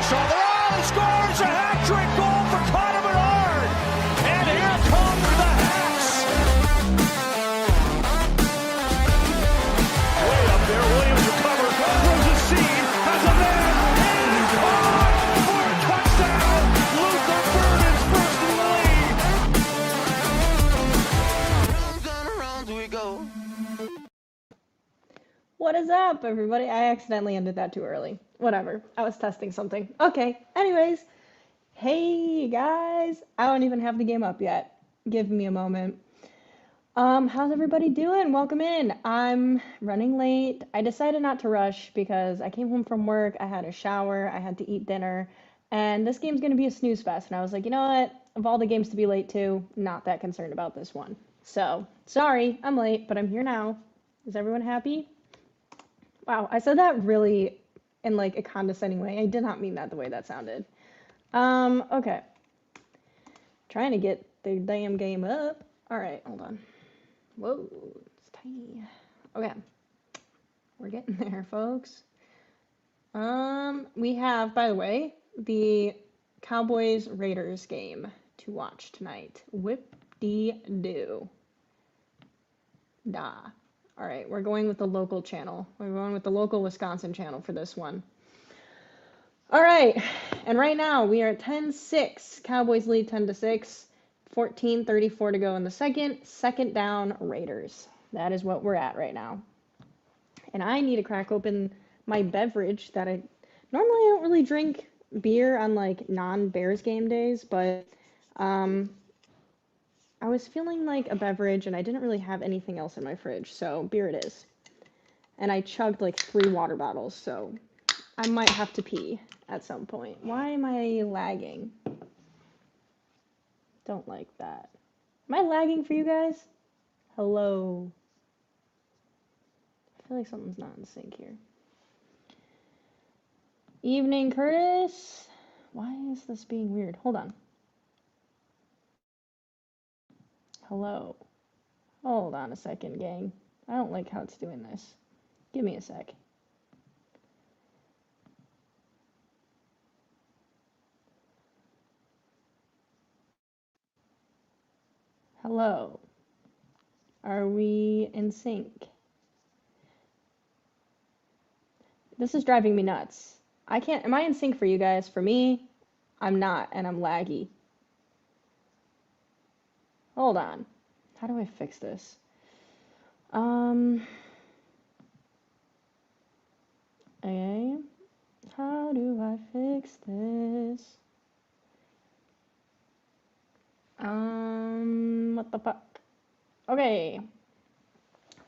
Saw the run, he scores a hat-trick goal for Connor Bedard. And here come the Hats. Way up there, Williams recover, throws a seam, has a man, and caught for a touchdown. Luther Burden's first in the league. Round and around we go. What is up, everybody? I accidentally ended that too early. Whatever. I was testing something. Okay. Anyways, hey guys. I don't even have the game up yet. Give me a moment. How's everybody doing? Welcome in. I'm running late. I decided not to rush because I came home from work, I had a shower, I had to eat dinner, and this game's gonna be a snooze fest. And I was like, you know what? Of all the games to be late to, not that concerned about this one. So, sorry, I'm late, but I'm here now. Is everyone happy? Wow, I said that really in like a condescending way. I did not mean that the way that sounded. Okay. Trying to get the damn game up. All right, hold on. Whoa, it's tiny. Okay. We're getting there, folks. We have, by the way, the Cowboys Raiders game to watch tonight. Whip-dee-doo. Da. All right, we're going with the local channel. We're going with the local Wisconsin channel for this one. All right, and right now we are at 10-6. Cowboys lead 10-6. 14:34 to go in the second. Second down, Raiders. That is what we're at right now. And I need to crack open my beverage that I don't really drink beer on like non-Bears game days, but I was feeling like a beverage and I didn't really have anything else in my fridge, so beer it is. And I chugged like 3 water bottles, so I might have to pee at some point. Why am I lagging? Don't like that. Am I lagging for you guys? Hello. I feel like something's not in sync here. Evening, Curtis. Why is this being weird? Hold on. Hello. Hold on a second, gang. I don't like how it's doing this. Give me a sec. Hello. Are we in sync? This is driving me nuts. Am I in sync for you guys? For me, I'm not, and I'm laggy. Hold on. How do I fix this? Okay. How do I fix this? What the fuck? Okay.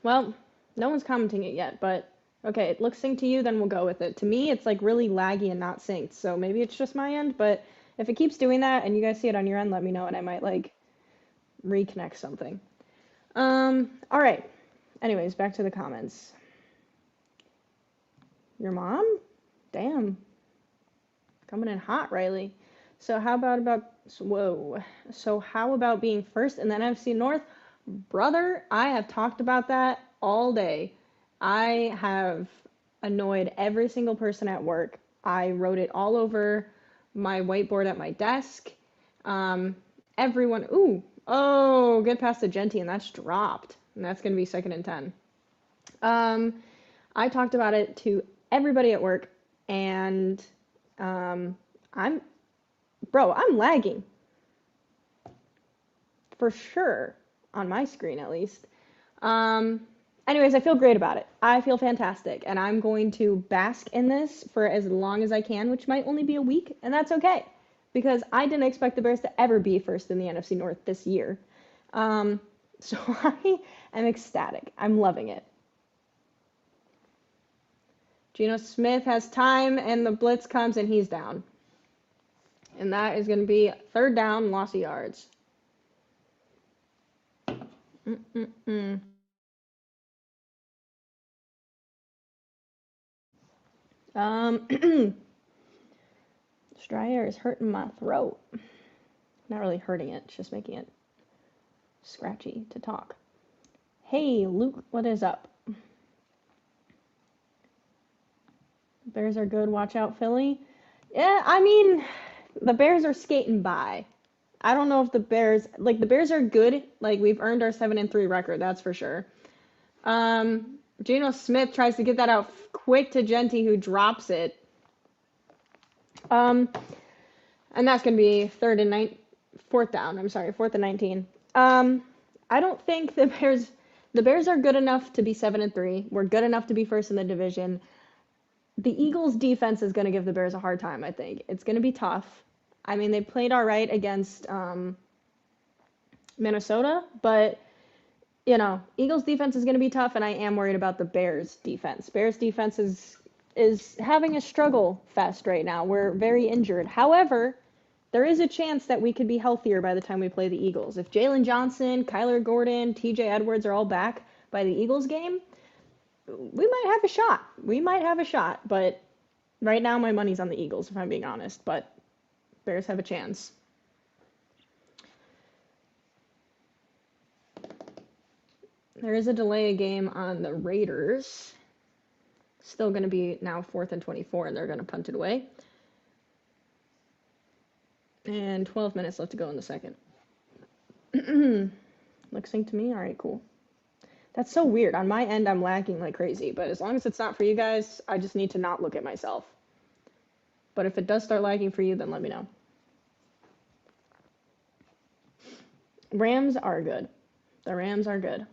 Well, no one's commenting it yet, but okay, it looks synced to you, then we'll go with it. To me, it's like really laggy and not synced, so maybe it's just my end, but if it keeps doing that and you guys see it on your end, let me know and I might like reconnect something. All right. Anyways, back to the comments. Your mom? Damn. Coming in hot, Riley. So how about being first in the NFC North? Brother, I have talked about that all day. I have annoyed every single person at work. I wrote it all over my whiteboard at my desk. Everyone, good pass to Genty, and that's dropped. And that's going to be 2nd and 10. I talked about it to everybody at work, and I'm lagging. For sure, on my screen at least. Anyways, I feel great about it. I feel fantastic, and I'm going to bask in this for as long as I can, which might only be a week, and that's okay, because I didn't expect the Bears to ever be first in the NFC North this year. So I am ecstatic. I'm loving it. Geno Smith has time, and the blitz comes, and he's down. And that is going to be 3rd down, loss of yards. Dry air is hurting my throat. Not really hurting it, it's just making it scratchy to talk. Hey, Luke, what is up? Bears are good. Watch out, Philly. Yeah, I mean, the Bears are skating by. I don't know if the Bears are good. Like we've earned our 7-3 record, that's for sure. Geno Smith tries to get that out quick to Genty, who drops it. Um, and that's gonna be fourth down. I'm sorry, 4th and 19. I don't think the Bears are good enough to be 7-3. We're good enough to be first in the division. The Eagles' defense is gonna give the Bears a hard time. I think it's gonna be tough. I mean, they played all right against Minnesota, but Eagles defense is going to be tough, and I am worried about the Bears defense. Bears defense is having a struggle fest right now. We're very injured. However, there is a chance that we could be healthier by the time we play the Eagles. If Jalen Johnson, Kyler Gordon, TJ Edwards are all back by the Eagles game, we might have a shot. We might have a shot, but right now my money's on the Eagles, if I'm being honest. But Bears have a chance. There is a delay game on the Raiders. Still going to be now 4th and 24, and they're going to punt it away. And 12 minutes left to go in the second. Looks sync to me? All right, cool. That's so weird. On my end, I'm lagging like crazy, but as long as it's not for you guys, I just need to not look at myself. But if it does start lagging for you, then let me know. Rams are good. The Rams are good.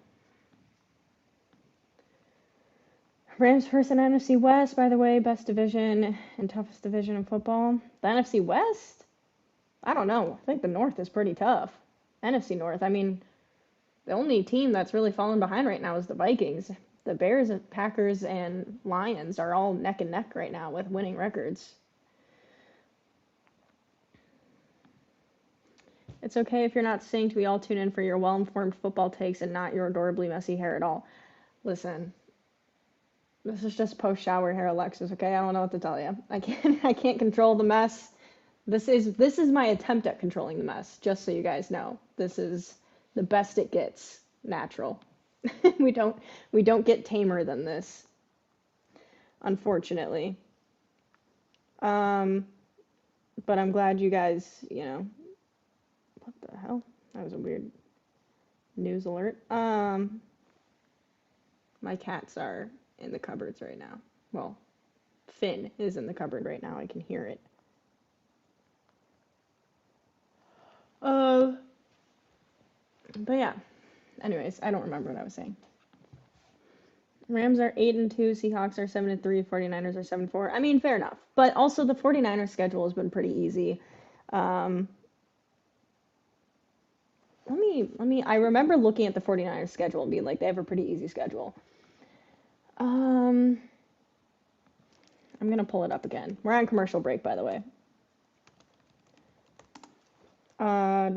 Rams first in NFC West, by the way, best division and toughest division in football. The NFC West? I don't know. I think the North is pretty tough. NFC North, I mean, the only team that's really fallen behind right now is the Vikings. The Bears, Packers, and Lions are all neck and neck right now with winning records. It's okay if you're not synced. We all tune in for your well-informed football takes and not your adorably messy hair at all. Listen, this is just post-shower hair, Alexis, okay? I don't know what to tell you. I can't control the mess. This is my attempt at controlling the mess, just so you guys know. This is the best it gets, natural. we don't get tamer than this, unfortunately. But I'm glad you guys, what the hell? That was a weird news alert. My cats are in the cupboards right now. Well, Finn is in the cupboard right now. I can hear it. But yeah. Anyways, I don't remember what I was saying. Rams are 8-2, Seahawks are 7-3, 49ers are 7-4. I mean, fair enough. But also the 49ers schedule has been pretty easy. I remember looking at the 49ers schedule and being like, they have a pretty easy schedule. I'm gonna pull it up again. We're on commercial break, by the way. All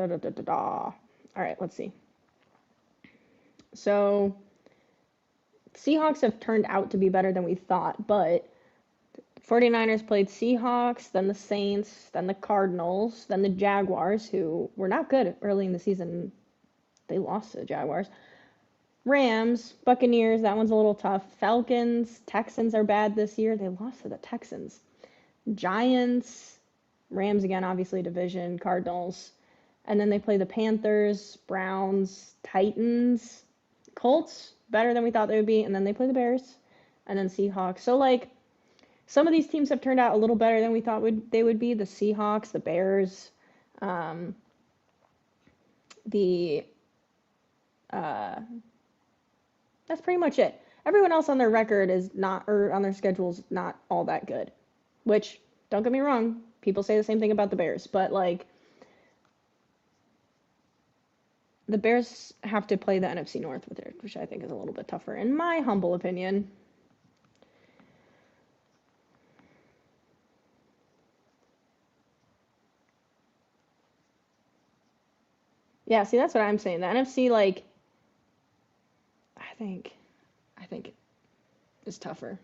right, let's see. So, Seahawks have turned out to be better than we thought, but 49ers played Seahawks, then the Saints, then the Cardinals, then the Jaguars, who were not good early in the season. They lost to the Jaguars. Rams, Buccaneers, that one's a little tough. Falcons, Texans are bad this year. They lost to the Texans. Giants, Rams again, obviously division, Cardinals. And then they play the Panthers, Browns, Titans, Colts, better than we thought they would be. And then they play the Bears, and then Seahawks. So, some of these teams have turned out a little better than we thought they would be. The Seahawks, the Bears, that's pretty much it. Everyone else on their record is not, or on their schedule is not all that good. Which, don't get me wrong, people say the same thing about the Bears, but the Bears have to play the NFC North with it, which I think is a little bit tougher, in my humble opinion. Yeah, see, that's what I'm saying. The NFC, I think is tougher.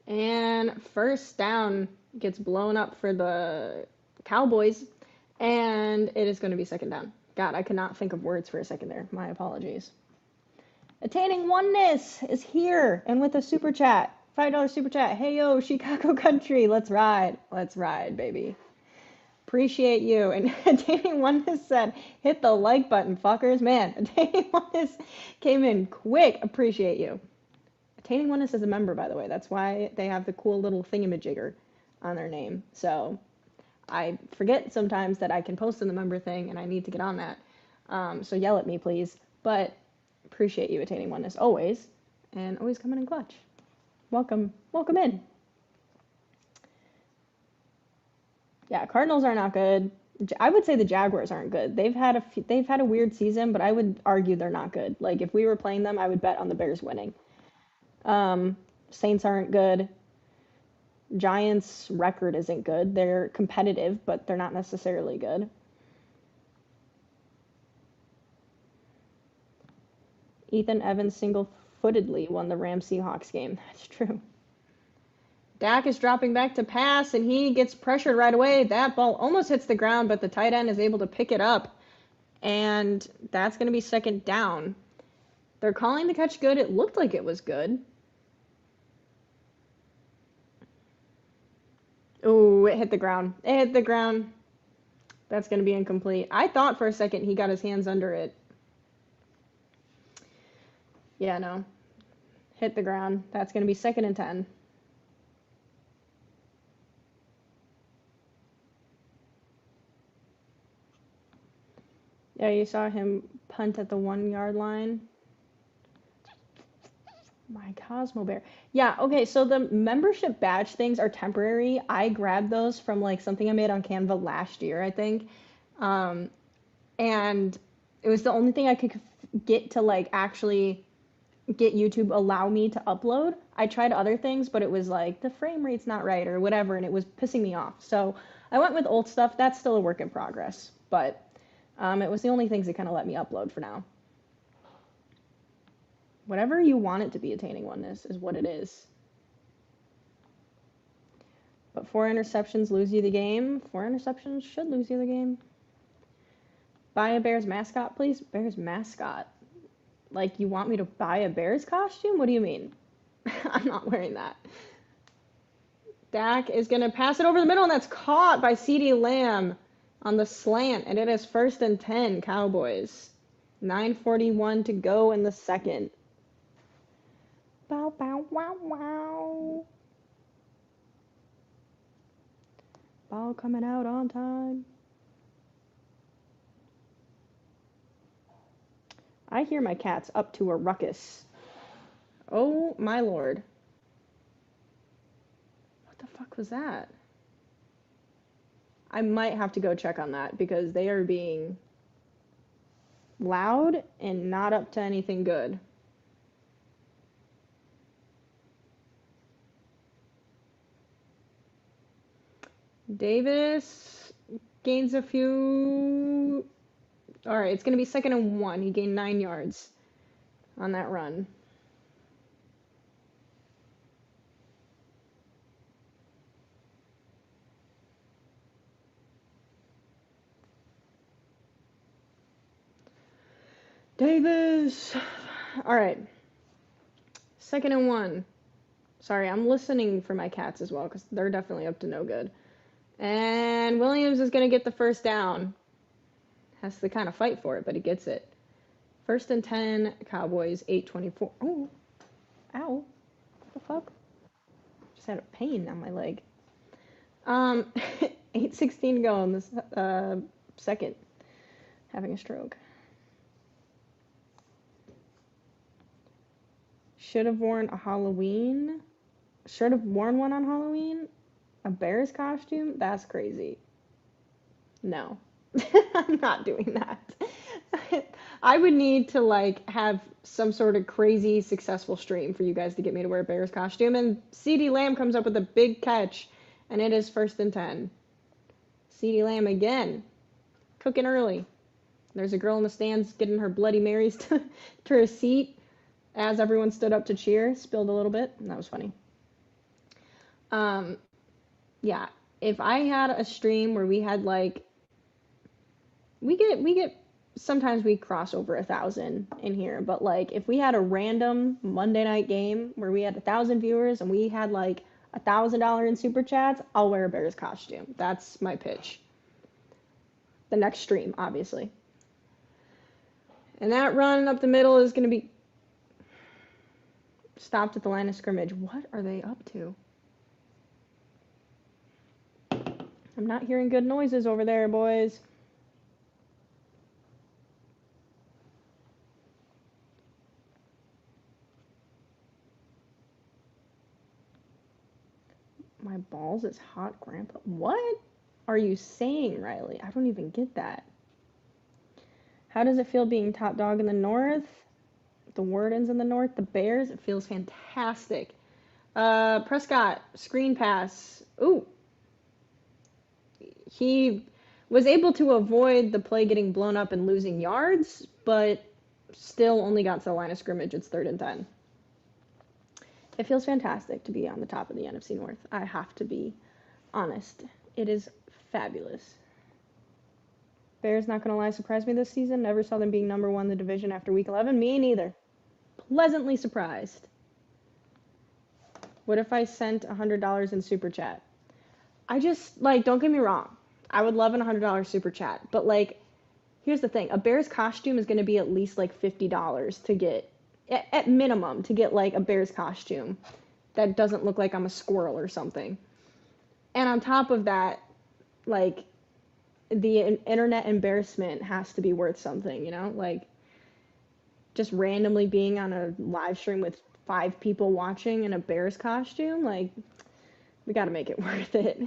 And first down gets blown up for the Cowboys, and it is going to be second down. God, I could not think of words for a second there. My apologies. Attaining oneness is here, and with a super chat $5 super chat. Hey yo, Chicago country. Let's ride. Let's ride, baby. Appreciate you. And Attaining Oneness said, hit the like button, fuckers. Man, Attaining Oneness came in quick. Appreciate you. Attaining Oneness is a member, by the way. That's why they have the cool little thingamajigger on their name. So I forget sometimes that I can post in the member thing and I need to get on that. So yell at me, please. But appreciate you, Attaining Oneness, always. And always coming in clutch. Welcome. Welcome in. Yeah, Cardinals are not good. I would say the Jaguars aren't good. They've had a weird season, but I would argue they're not good. Like if we were playing them, I would bet on the Bears winning. Saints aren't good. Giants' record isn't good. They're competitive, but they're not necessarily good. Ethan Evans single-footedly won the Rams-Seahawks game. That's true. Dak is dropping back to pass, and he gets pressured right away. That ball almost hits the ground, but the tight end is able to pick it up, and that's going to be second down. They're calling the catch good. It looked like it was good. Oh, it hit the ground. It hit the ground. That's going to be incomplete. I thought for a second he got his hands under it. Yeah, no. Hit the ground. That's going to be second and 10. Yeah, you saw him punt at the 1 yard line. My Cosmo Bear. Yeah, okay, so the membership badge things are temporary. I grabbed those from like something I made on Canva last year, I think. And it was the only thing I could get to like actually get YouTube allow me to upload. I tried other things, but it was like the frame rate's not right or whatever, and it was pissing me off. So I went with old stuff. That's still a work in progress, but it was the only things that kind of let me upload for now. Whatever you want it to be, Attaining Oneness is what it is. But 4 interceptions lose you the game. 4 interceptions should lose you the game. Buy a Bears mascot, please. Bears mascot. Like, you want me to buy a Bears costume? What do you mean? I'm not wearing that. Dak is going to pass it over the middle, and that's caught by CeeDee Lamb on the slant, and it is first and 10, Cowboys. 9:41 to go in the second. Bow, bow, wow, wow. Ball coming out on time. I hear my cat's up to a ruckus. Oh, my lord. What the fuck was that? I might have to go check on that because they are being loud and not up to anything good. Davis gains a few. All right, it's going to be second and 1. He gained 9 yards on that run. Davis. All right. Second and 1. Sorry, I'm listening for my cats as well because they're definitely up to no good. And Williams is going to get the first down. Has to kind of fight for it, but he gets it. First and 10, Cowboys, 8:24. Oh, ow. What the fuck? Just had a pain on my leg. 8:16 to go in this second. Having a stroke. Should have worn a Halloween. Should have worn one on Halloween. A Bears costume? That's crazy. No. I'm not doing that. I would need to like have some sort of crazy successful stream for you guys to get me to wear a Bears costume. And CeeDee Lamb comes up with a big catch, and it is first and 10. CeeDee Lamb again, cooking early. There's a girl in the stands getting her Bloody Marys to her seat as everyone stood up to cheer. Spilled a little bit. That was funny. Yeah, if I had a stream where we had like we get sometimes we cross over 1,000 in here, but like if we had a random Monday night game where we had 1,000 viewers and we had like $1,000 in super chats, I'll wear a Bears costume. That's my pitch. The next stream, obviously. And that run up the middle is going to be stopped at the line of scrimmage. What are they up to? I'm not hearing good noises over there, boys. My balls is hot, Grandpa. What are you saying, Riley? I don't even get that. How does it feel being top dog in the North? The Wardens in the North, the Bears. It feels fantastic. Prescott, screen pass. Ooh. He was able to avoid the play getting blown up and losing yards, but still only got to the line of scrimmage. It's 3rd and 10. It feels fantastic to be on the top of the NFC North. I have to be honest. It is fabulous. Bears, not going to lie, surprised me this season. Never saw them being number 1 in the division after week 11. Me neither. Pleasantly surprised. What if I sent $100 in super chat? I just, like, don't get me wrong. I would love a $100 super chat. But, like, here's the thing. A Bears costume is going to be at least, like, $50 to get, at minimum, to get, like, a Bears costume that doesn't look like I'm a squirrel or something. And on top of that, like, the internet embarrassment has to be worth something, you know? Like, just randomly being on a live stream with 5 people watching in a Bears costume, like, we got to make it worth it.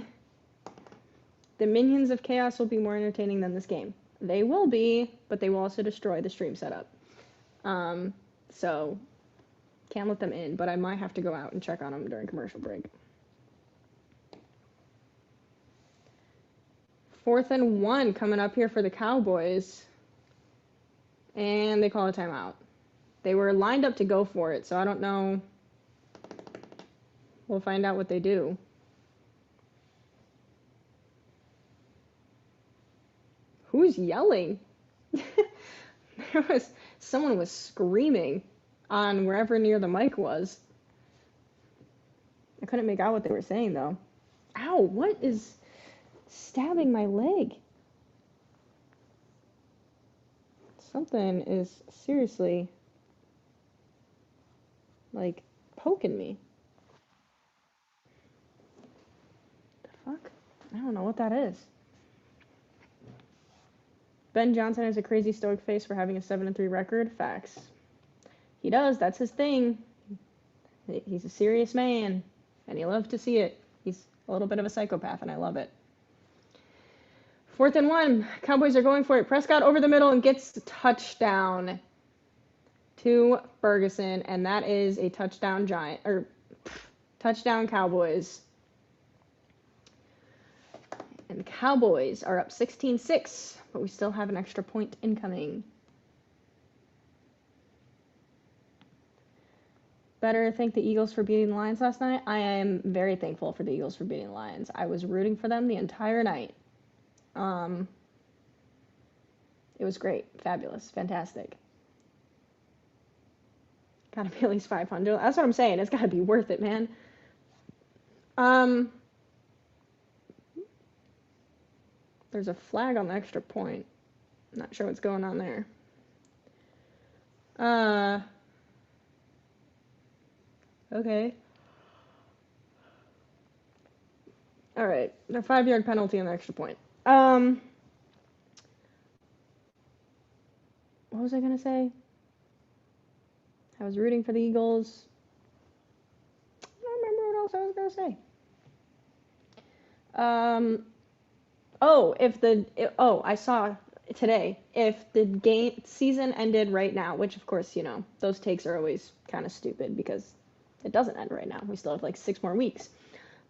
The Minions of Chaos will be more entertaining than this game. They will be, but they will also destroy the stream setup. So, can't let them in, but I might have to go out and check on them during commercial break. 4th and 1 coming up here for the Cowboys. And they call a timeout. They were lined up to go for it, so I don't know. We'll find out what they do. Who's yelling? Someone was screaming on wherever near the mic was. I couldn't make out what they were saying though. Ow, what is stabbing my leg? Something is seriously, like, poking me. The fuck? I don't know what that is. Ben Johnson has a crazy stoic face for having a 7-3 record. Facts. He does. That's his thing. He's a serious man, and you love to see it. He's a little bit of a psychopath, and I love it. 4th and 1. Cowboys are going for it. Prescott over the middle and gets the touchdown to Ferguson, and that is a touchdown touchdown Cowboys. And the Cowboys are up 16-6, but we still have an extra point incoming. Better thank the Eagles for beating the Lions last night. I am very thankful for the Eagles for beating the Lions. I was rooting for them the entire night. It was great, fabulous, fantastic. Gotta be at least 500. That's what I'm saying. It's gotta be worth it, man. There's a flag on the extra point. Not sure what's going on there. Okay. All right. A 5-yard penalty on the extra point. What was I gonna say? I was rooting for the Eagles. I don't remember what else I was gonna say. I saw today, if the game season ended right now, which of course, you know, those takes are always kind of stupid because it doesn't end right now. We still have like 6 more weeks.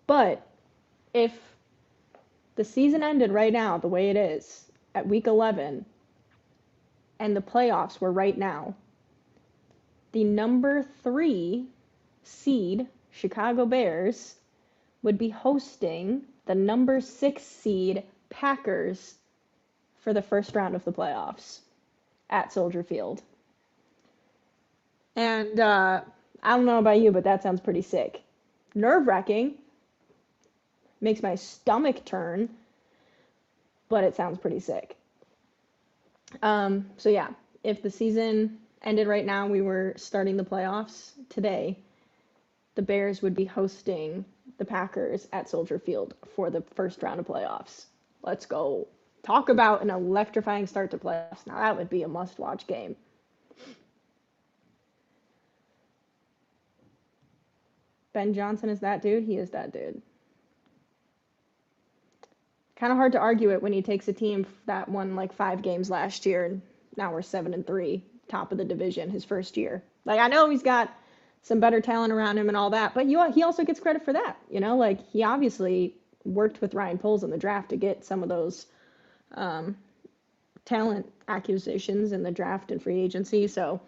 But if the season ended right now, the way it is, at week 11, and the playoffs were right now, the number 3 seed, Chicago Bears, would be hosting the number 6 seed Packers for the first round of the playoffs. at Soldier Field. And I don't know about you, but that sounds pretty sick. Nerve-wracking, makes my stomach turn, but it sounds pretty sick. So yeah, if the season ended right now, we were starting the playoffs today, the Bears would be hosting the Packers at Soldier Field for the first round of playoffs. Let's go. Talk about an electrifying start to playoffs. Now that would be a must-watch game. Ben Johnson is that dude? He is that dude. Kind of hard to argue it when he takes a team that won like 5 games last year, and now we're 7-3, top of the division his first year. Like, I know he's got some better talent around him and all that, but he also gets credit for that. Like, he obviously worked with Ryan Poles in the draft to get some of those talent acquisitions in the draft and free agency. So,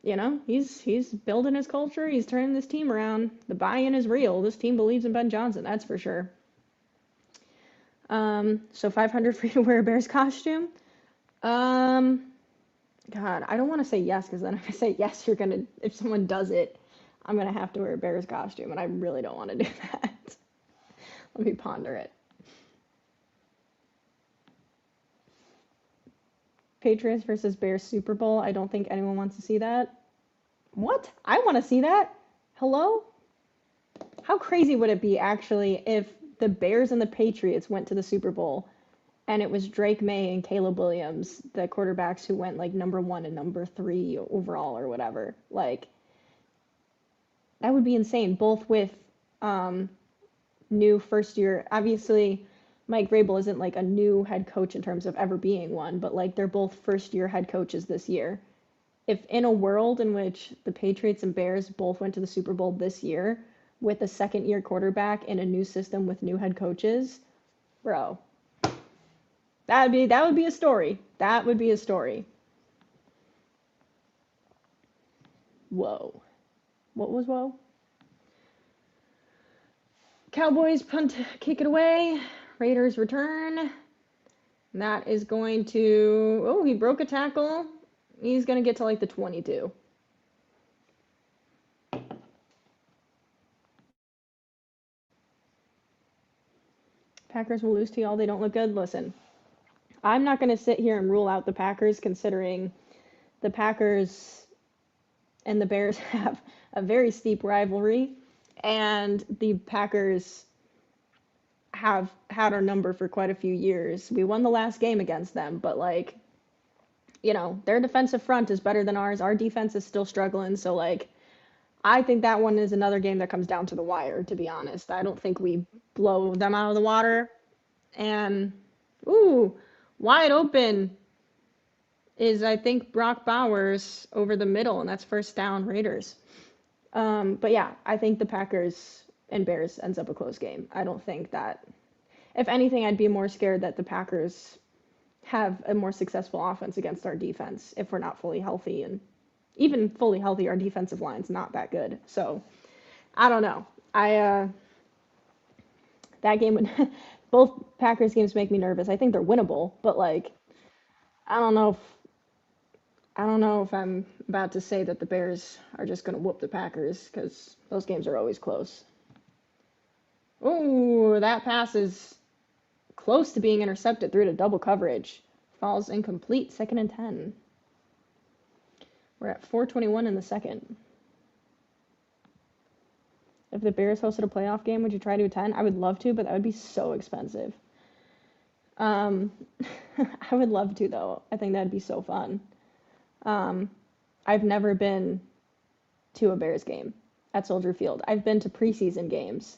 he's building his culture. He's turning this team around. The buy-in is real. This team believes in Ben Johnson, that's for sure. So 500 for you to wear a Bears costume. God, I don't want to say yes, because then if I say yes, if someone does it, I'm gonna have to wear a Bears costume, and I really don't want to do that. Let me ponder it. Patriots versus Bears Super Bowl. I don't think anyone wants to see that. What? I want to see that. Hello? How crazy would it be actually if the Bears and the Patriots went to the Super Bowl and it was Drake May and Caleb Williams, the quarterbacks who went like number 1 and number 3 overall or whatever? Like, that would be insane. Both with new first year. Obviously, Mike Vrabel isn't like a new head coach in terms of ever being one, but like they're both first year head coaches this year. If in a world in which the Patriots and Bears both went to the Super Bowl this year with a second year quarterback in a new system with new head coaches, bro, that would be a story. That would be a story. Whoa. What was whoa? Cowboys punt, kick it away. Raiders return. That is going to, oh, he broke a tackle. He's going to get to like the 22. Packers will lose to y'all. They don't look good. Listen, I'm not going to sit here and rule out the Packers, considering the Packers and the Bears have a very steep rivalry, and the Packers have had our number for quite a few years. We won the last game against them, but like, their defensive front is better than ours. Our defense is still struggling, so like, I think that one is another game that comes down to the wire, to be honest. I don't think we blow them out of the water. And, ooh, wide open is, I think, Brock Bowers over the middle, and that's first down Raiders. But yeah, I think the Packers and Bears ends up a close game. I don't think that, if anything, I'd be more scared that the Packers have a more successful offense against our defense if we're not fully healthy. And even fully healthy, our defensive line's not that good. So, I don't know. That game would, both Packers games make me nervous. I think they're winnable, but like, I don't know if I'm about to say that the Bears are just going to whoop the Packers, because those games are always close. Ooh, that pass is close to being intercepted through to double coverage. Falls incomplete, 2nd and 10. We're at 4:21 in the second. If the Bears hosted a playoff game, would you try to attend? I would love to, but that would be so expensive. I would love to, though. I think that'd be so fun. I've never been to a Bears game at Soldier Field. I've been to preseason games.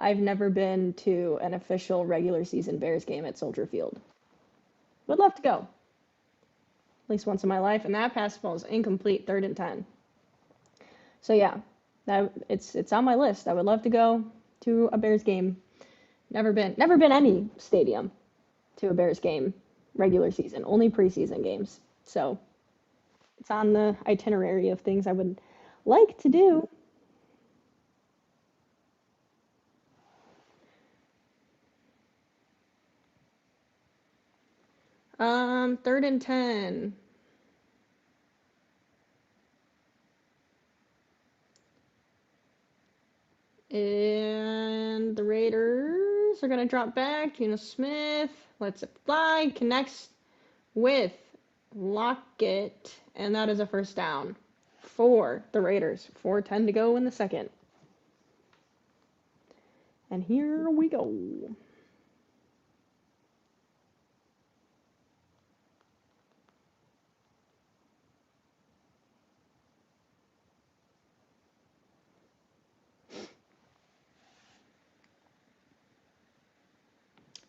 I've never been to an official regular season Bears game at Soldier Field. Would love to go. At least once in my life. And that pass falls incomplete, 3rd and 10. So yeah, it's on my list. I would love to go to a Bears game. Never been any stadium to a Bears game regular season. Only preseason games. So it's on the itinerary of things I would like to do. Third and 10. And the Raiders are going to drop back. Geno Smith lets it fly. Connects with Lockett. And that is a first down for the Raiders. 4:10 to go in the second. And here we go.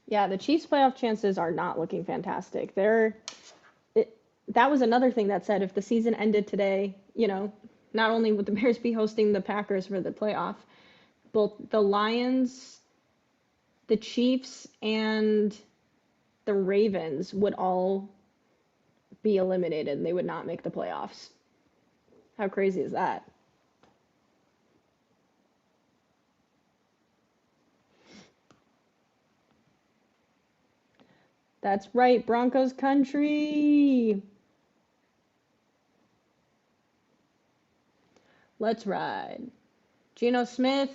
Yeah, the Chiefs' playoff chances are not looking fantastic. That was another thing that said if the season ended today, not only would the Bears be hosting the Packers for the playoff, both the Lions, the Chiefs, and the Ravens would all be eliminated and they would not make the playoffs. How crazy is that? That's right, Broncos country. Let's ride. Geno Smith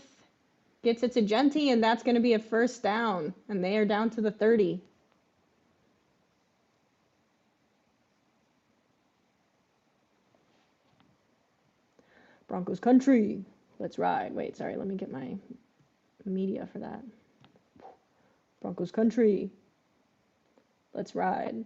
gets it to Genty, and that's going to be a first down. And they are down to the 30. Broncos country. Let's ride. Wait, sorry, let me get my media for that. Broncos country. Let's ride.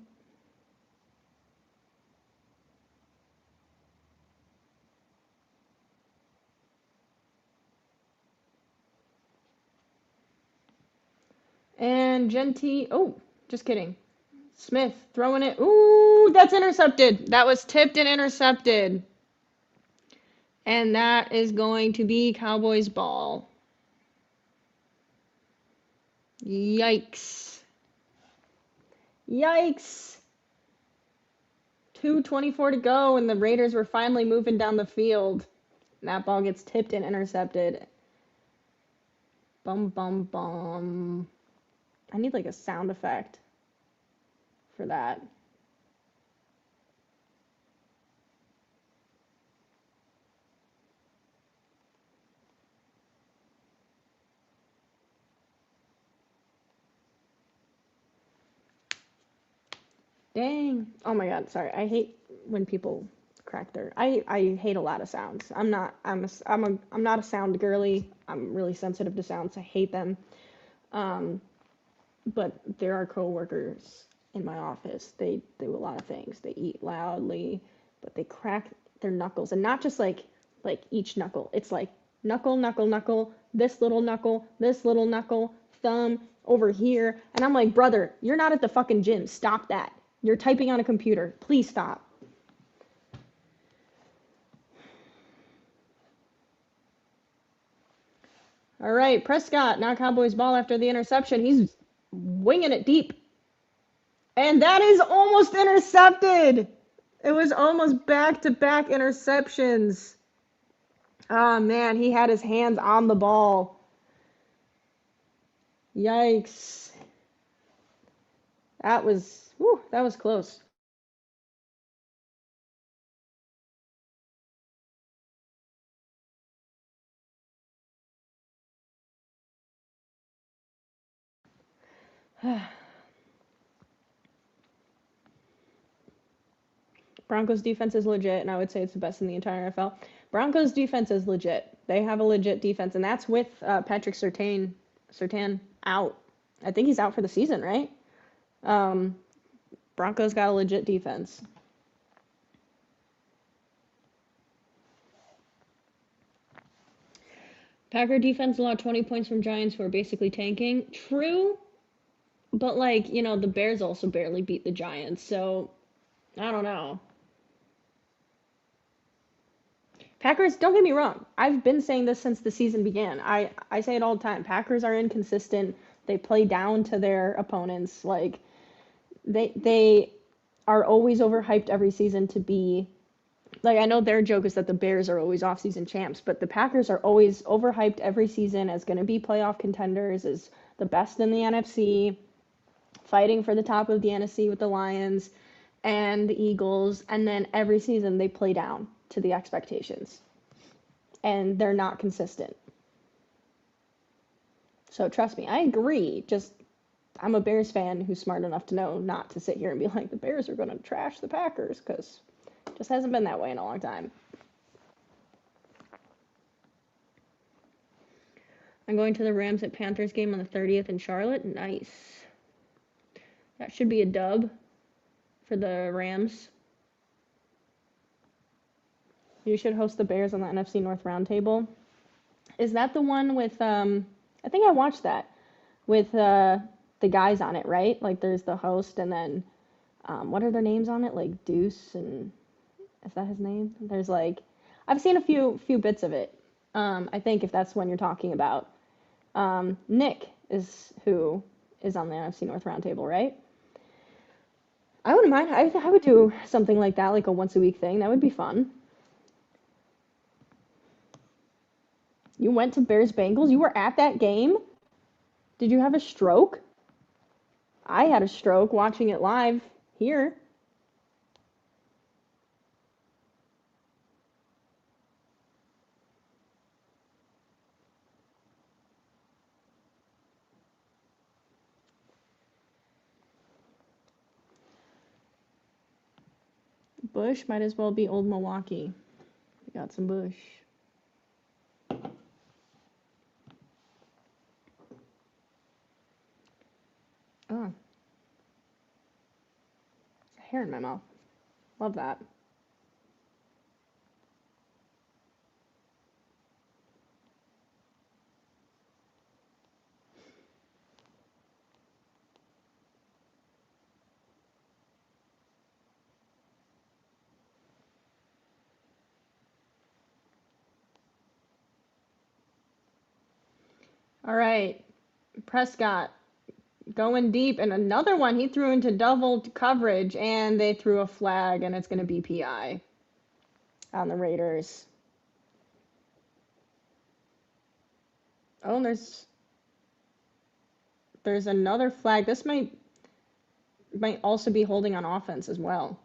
And Genty. Oh, just kidding. Smith throwing it. Ooh, that's intercepted. That was tipped and intercepted. And that is going to be Cowboys ball. Yikes. Yikes. 2:24 to go, and the Raiders were finally moving down the field. And that ball gets tipped and intercepted. Bum, bum, bum. I need like a sound effect for that. Dang. Oh my God, sorry. I hate when people crack their I hate a lot of sounds. I'm not a sound girly. I'm really sensitive to sounds. I hate them. Um, but there are coworkers in my office. They do a lot of things. They eat loudly, but they crack their knuckles, and not just like each knuckle. It's like knuckle, knuckle, knuckle, this little knuckle, this little knuckle, thumb over here. And I'm like, brother, you're not at the fucking gym. Stop that. You're typing on a computer. Please stop. All right, Prescott, now Cowboys ball after the interception. He's winging it deep. And that is almost intercepted. It was almost back-to-back interceptions. Oh, man, he had his hands on the ball. Yikes. That was close. Broncos defense is legit, and I would say it's the best in the entire NFL. Broncos defense is legit. They have a legit defense, and that's with Patrick Surtain out. I think he's out for the season, right? Um, Broncos got a legit defense. Packer defense allowed 20 points from Giants who are basically tanking. True, but the Bears also barely beat the Giants, so I don't know. Packers, don't get me wrong. I've been saying this since the season began. I say it all the time. Packers are inconsistent. They play down to their opponents. They are always overhyped every season to be I know their joke is that the Bears are always off-season champs, but the Packers are always overhyped every season as going to be playoff contenders, as the best in the NFC, fighting for the top of the NFC with the Lions and the Eagles, and then every season they play down to the expectations. And they're not consistent. So trust me, I agree. Just I'm a Bears fan who's smart enough to know not to sit here and be like the Bears are going to trash the Packers because it just hasn't been that way in a long time. I'm going to the Rams at Panthers game on the 30th in Charlotte. Nice. That should be a dub for the Rams. You should host the Bears on the NFC North Roundtable. Is that the one with I think I watched that with the guys on it, right? Like there's the host and then what are their names on it? Like Deuce and is that his name? There's like I've seen a few bits of it. I think if that's one you're talking about. Nick is who is on the NFC North Roundtable, right? I wouldn't mind. I would do something like that, like a once a week thing. That would be fun. You went to Bears Bengals? You were at that game? Did you have a stroke? I had a stroke watching it live here. Bush might as well be old Milwaukee. We got some Bush. Oh, there's a hair in my mouth. Love that. All right, Prescott going deep, and another one he threw into double coverage, and they threw a flag, and it's going to be PI on the Raiders. Oh, and there's another flag. This might also be holding on offense as well.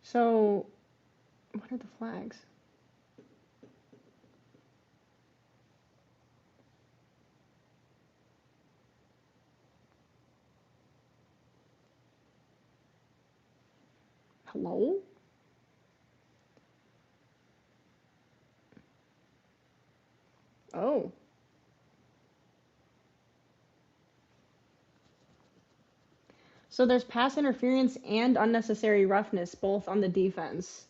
So, what are the flags? Hello? Oh. So there's pass interference and unnecessary roughness both on the defense.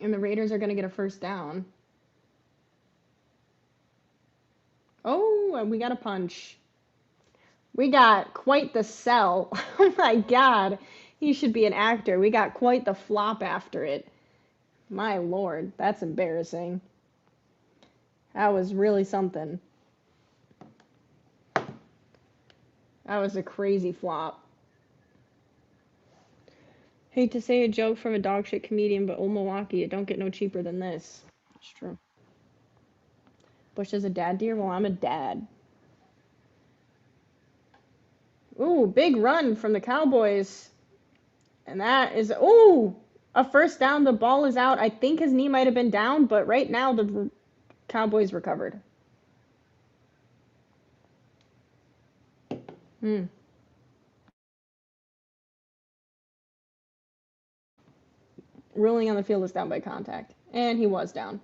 And the Raiders are going to get a first down. Oh, and we got a punch. We got quite the sell. Oh my God. He should be an actor. We got quite the flop after it. My Lord, that's embarrassing. That was really something. That was a crazy flop. Hate to say a joke from a dogshit comedian, but old Milwaukee, it don't get no cheaper than this. That's true. Bush is a dad deer? Well, I'm a dad. Ooh, big run from the Cowboys. And that is, ooh, a first down. The ball is out. I think his knee might have been down, but right now the Cowboys recovered. Ruling on the field is down by contact. And he was down.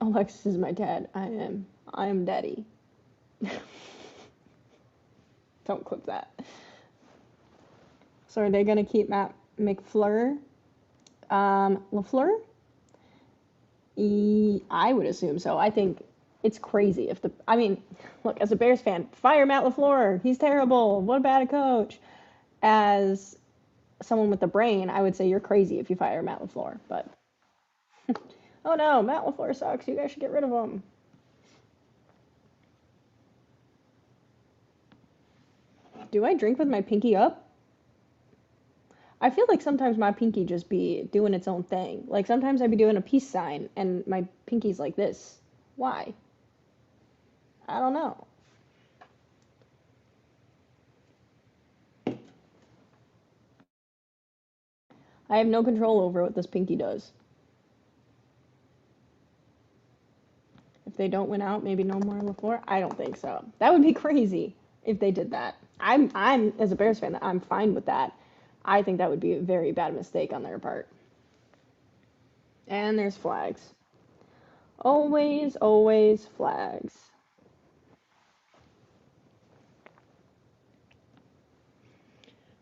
Alexis is my dad. I am daddy. Don't clip that. So are they going to keep Matt McFleur? LaFleur? I would assume so. I think it's crazy if look, as a Bears fan, fire Matt LaFleur. He's terrible. What a bad coach. As someone with a brain, I would say you're crazy if you fire Matt LaFleur. But oh no, Matt LaFleur sucks. You guys should get rid of him. Do I drink with my pinky up? I feel like sometimes my pinky just be doing its own thing. Like sometimes I'd be doing a peace sign and my pinky's like this. Why? I don't know. I have no control over what this pinky does. If they don't win out, maybe no more LaFleur? I don't think so. That would be crazy if they did that. I'm as a Bears fan, I'm fine with that. I think that would be a very bad mistake on their part. And there's flags. Always, always flags.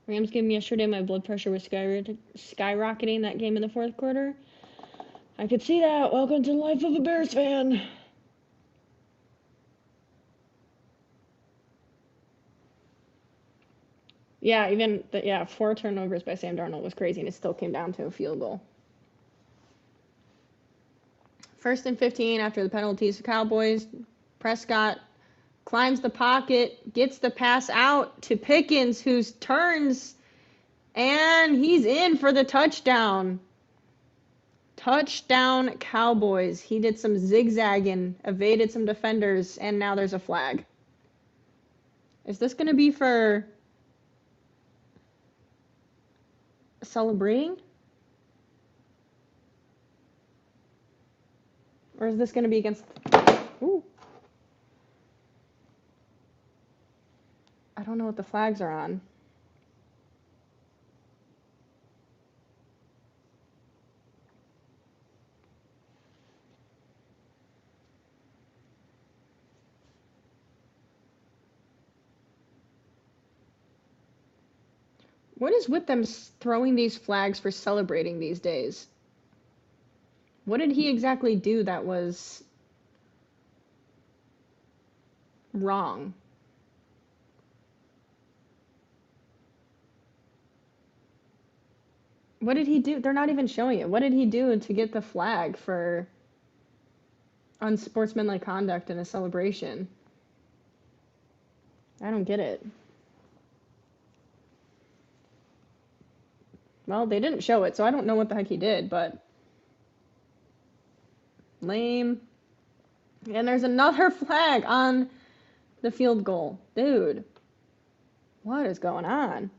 Rams game yesterday, my blood pressure was skyrocketing that game in the fourth quarter. I could see that. Welcome to the life of a Bears fan. Yeah, even 4 turnovers by Sam Darnold was crazy, and it still came down to a field goal. 1st and 15 after the penalties for Cowboys. Prescott climbs the pocket, gets the pass out to Pickens, who turns, and he's in for the touchdown. Touchdown Cowboys. He did some zigzagging, evaded some defenders, and now there's a flag. Is this going to be for celebrating? Or is this going to be against... Ooh. I don't know what the flags are on. What is with them throwing these flags for celebrating these days? What did he exactly do that was wrong? What did he do? They're not even showing it. What did he do to get the flag for unsportsmanlike conduct in a celebration? I don't get it. Well, they didn't show it, so I don't know what the heck he did, but lame. And there's another flag on the field goal. Dude, what is going on?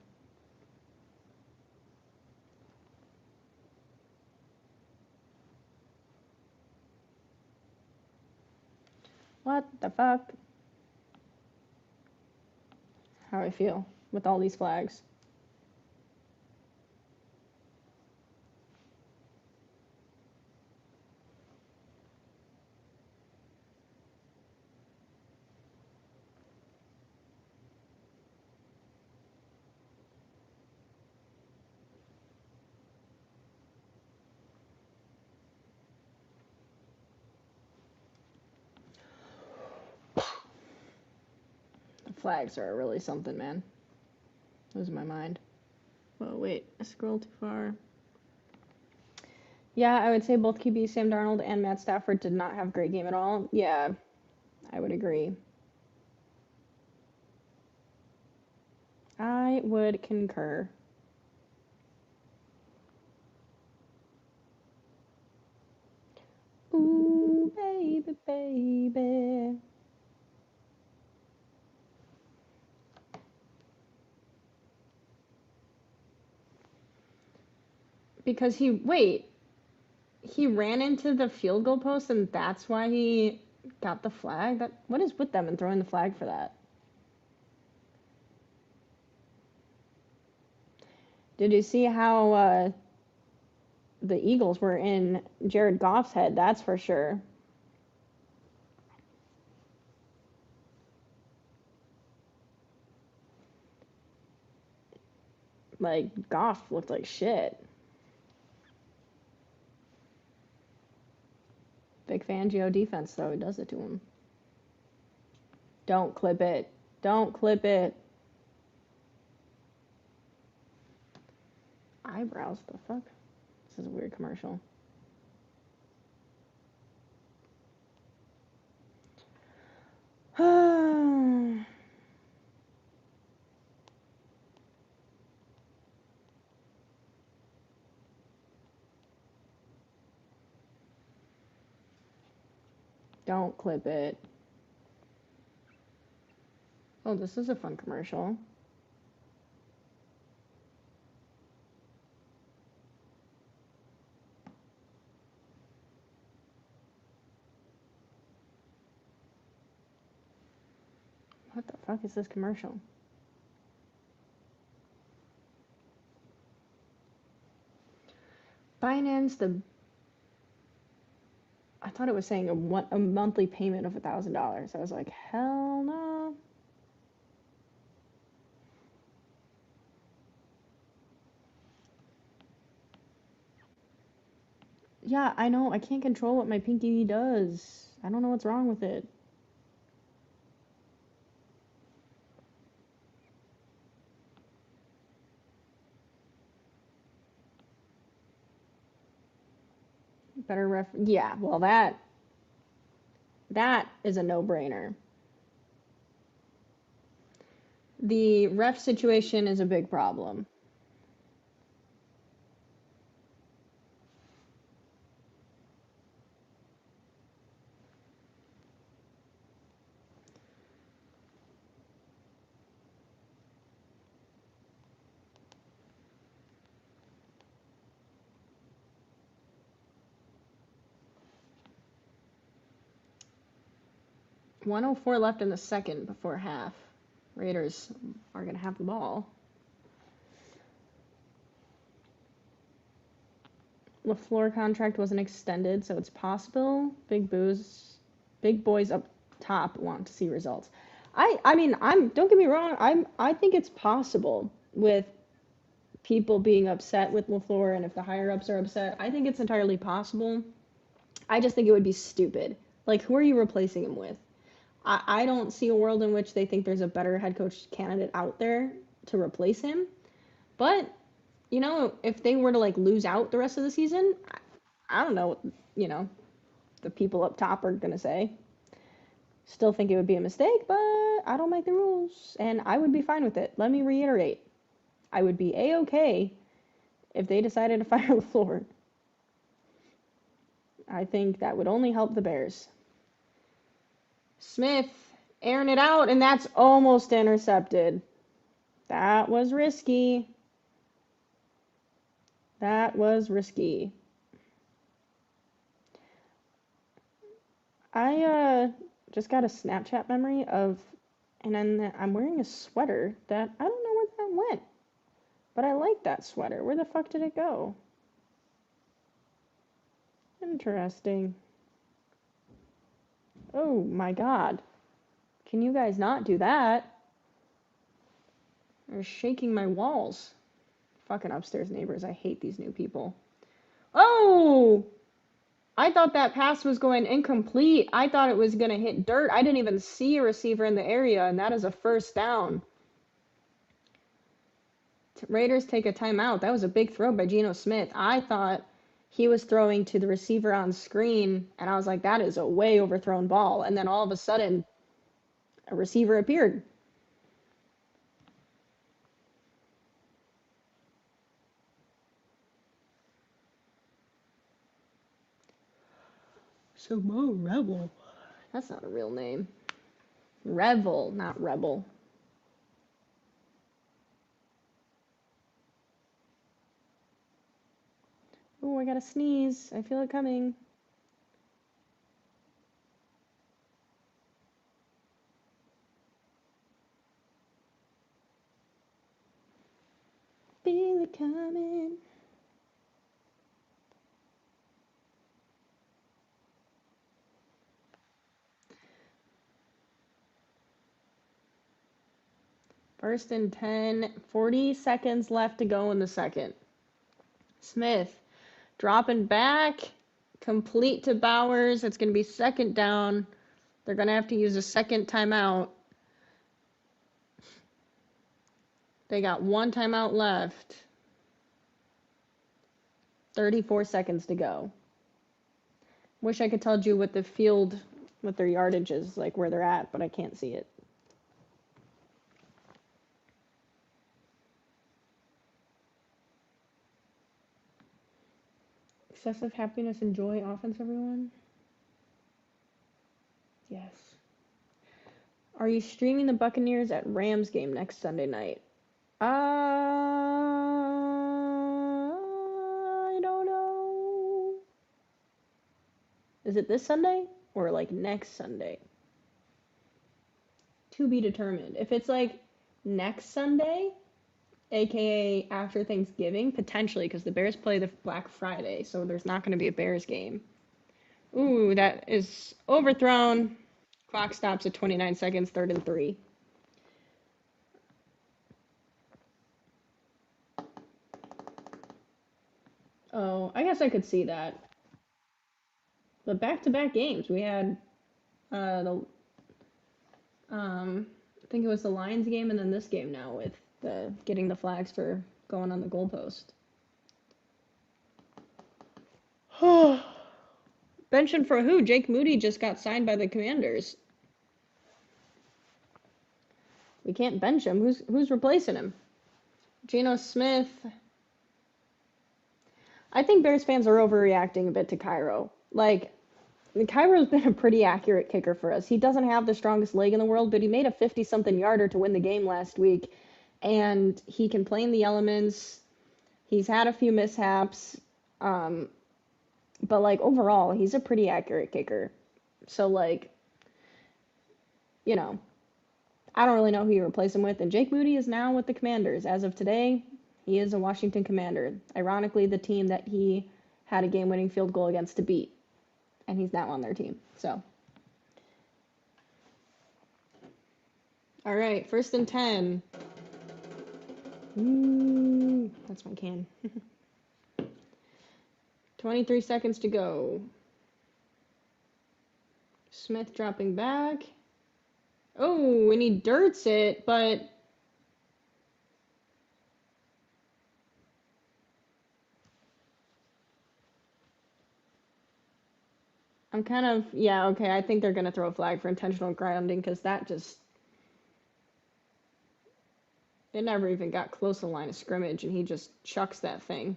What the fuck? How I feel with all these flags. Flags are really something, man. Losing my mind. Whoa, wait, I scrolled too far. Yeah, I would say both QBs, Sam Darnold and Matt Stafford, did not have a great game at all. Yeah, I would agree. I would concur. Ooh, baby, baby. Because he ran into the field goal post and that's why he got the flag. That what is with them and throwing the flag for that? Did you see how the Eagles were in Jared Goff's head? That's for sure. Like Goff looked like shit. Big Fangio defense though, he does it to him. Don't clip it. Don't clip it. Eyebrows, the fuck? This is a weird commercial. Don't clip it. Oh, this is a fun commercial. What the fuck is this commercial? Finance the. I thought it was saying a monthly payment of $1,000. I was like, hell no. Yeah, I know. I can't control what my pinky does. I don't know what's wrong with it. Better ref. Yeah, well, that is a no-brainer. The ref situation is a big problem. .104 left in the second before half. Raiders are going to have the ball. LaFleur contract wasn't extended, so it's possible. Big boys up top want to see results. I mean, don't get me wrong. I think it's possible with people being upset with LaFleur, and if the higher ups are upset, I think it's entirely possible. I just think it would be stupid. Like, who are you replacing him with? I don't see a world in which they think there's a better head coach candidate out there to replace him. But, you know, if they were to like lose out the rest of the season, I don't know what, you know, the people up top are going to say. Still think it would be a mistake, but I don't make the rules, and I would be fine with it. Let me reiterate. I would be A-okay if they decided to fire LaFleur. I think that would only help the Bears. Smith airing it out, and that's almost intercepted. That was risky. That was risky. I just got a Snapchat memory of, and then I'm wearing a sweater that I don't know where that went, but I like that sweater. Where the fuck did it go? Interesting. Oh my god. Can you guys not do that? They're shaking my walls. Fucking upstairs neighbors. I hate these new people. Oh! I thought that pass was going incomplete. I thought it was going to hit dirt. I didn't even see a receiver in the area, and that is a first down. Raiders take a timeout. That was a big throw by Geno Smith. I thought he was throwing to the receiver on screen, and I was like, that is a way overthrown ball. And then all of a sudden, a receiver appeared. So Mo Rebel. That's not a real name. Revel, not Rebel. Oh, I gotta sneeze. I feel it coming. Feel it coming. First and 10, 40 seconds left to go in the second. Smith dropping back, complete to Bowers. It's going to be second down. They're going to have to use a second timeout. They got one timeout left. 34 seconds to go. Wish I could tell you what the field, what their yardage is, like where they're at, but I can't see it. Excessive happiness and joy offense, everyone. Are you streaming the Buccaneers at Rams game next Sunday night? I don't know. Is it this Sunday or like next Sunday? To be determined. If it's like next Sunday, aka after Thanksgiving, potentially, because the Bears play the Black Friday, so there's not going to be a Bears game. Ooh, that is overthrown. Clock stops at 29 seconds, 3rd and 3. Oh, I guess I could see that. But back-to-back games, we had the I think it was the Lions game and then this game now with the getting the flags for going on the goalpost. Benching for who? Jake Moody just got signed by the Commanders. We can't bench him. Who's replacing him? Geno Smith. I think Bears fans are overreacting a bit to Cairo. Like, Cairo's been a pretty accurate kicker for us. He doesn't have the strongest leg in the world, but he made a 50-something yarder to win the game last week, and he can play in the elements. He's had a few mishaps, but like overall, he's a pretty accurate kicker. So like, you know, I don't really know who you replace him with. And Jake Moody is now with the Commanders. As of today, he is a Washington Commander. Ironically, the team that he had a game-winning field goal against to beat. And he's now on their team. So, all right, 1st and 10. Ooh, that's my can. 23 seconds to go. Smith dropping back. Oh, and he dirts it, but I'm kind of, yeah, okay, I think they're going to throw a flag for intentional grounding because that just, it never even got close to the line of scrimmage, and he just chucks that thing.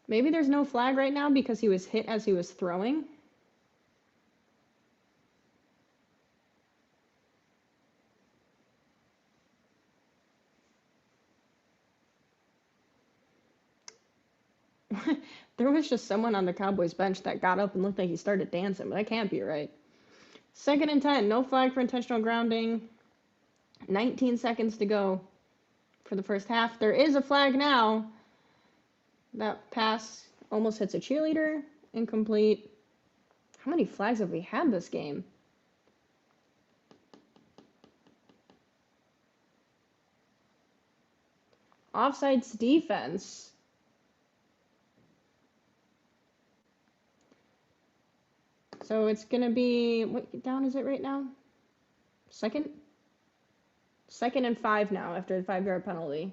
Maybe there's no flag right now because he was hit as he was throwing. There was just someone on the Cowboys bench that got up and looked like he started dancing, but that can't be right. 2nd and 10, no flag for intentional grounding. 19 seconds to go for the first half. There is a flag now. That pass almost hits a cheerleader. Incomplete. How many flags have we had this game? Offsides defense. So it's going to be, what down is it right now? Second? 2nd and 5 now after the 5-yard penalty.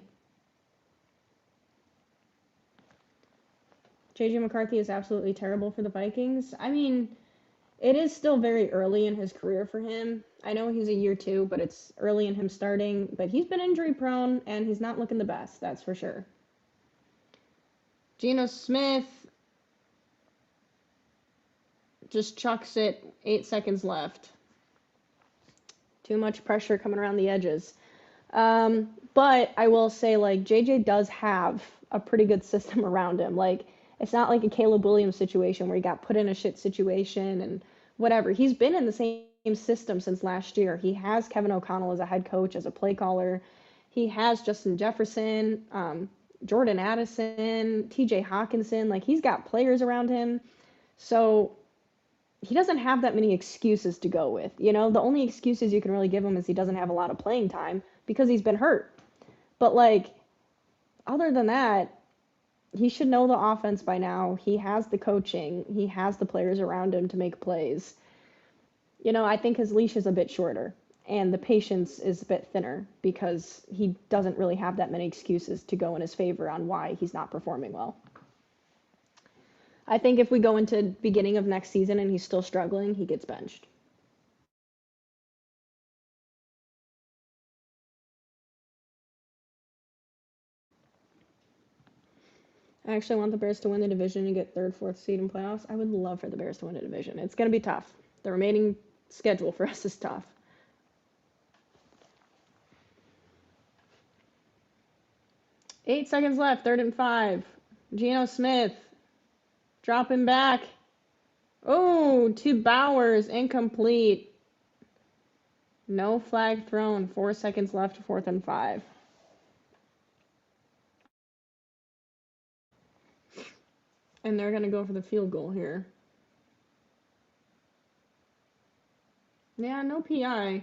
JJ McCarthy is absolutely terrible for the Vikings. I mean, it is still very early in his career for him. I know he's a year 2, but it's early in him starting. But he's been injury prone, and he's not looking the best, that's for sure. Geno Smith just chucks it, 8 seconds left. Too much pressure coming around the edges. But I will say, like, JJ does have a pretty good system around him. Like, it's not like a Caleb Williams situation where he got put in a shit situation and whatever. He's been in the same system since last year. He has Kevin O'Connell as a head coach, as a play caller. He has Justin Jefferson, Jordan Addison, TJ Hawkinson. Like, he's got players around him. So he doesn't have that many excuses to go with. You know, the only excuses you can really give him is he doesn't have a lot of playing time because he's been hurt. But, like, other than that, he should know the offense by now. He has the coaching. He has the players around him to make plays. You know, I think his leash is a bit shorter, and the patience is a bit thinner because he doesn't really have that many excuses to go in his favor on why he's not performing well. I think if we go into beginning of next season and he's still struggling, he gets benched. I actually want the Bears to win the division and get third, fourth seed in playoffs. I would love for the Bears to win a division. It's going to be tough. The remaining schedule for us is tough. Eight seconds left, 3rd and 5. Geno Smith dropping back. Oh, to Bowers, incomplete. No flag thrown. 4 seconds left, 4th and 5. And they're going to go for the field goal here. Yeah, no PI.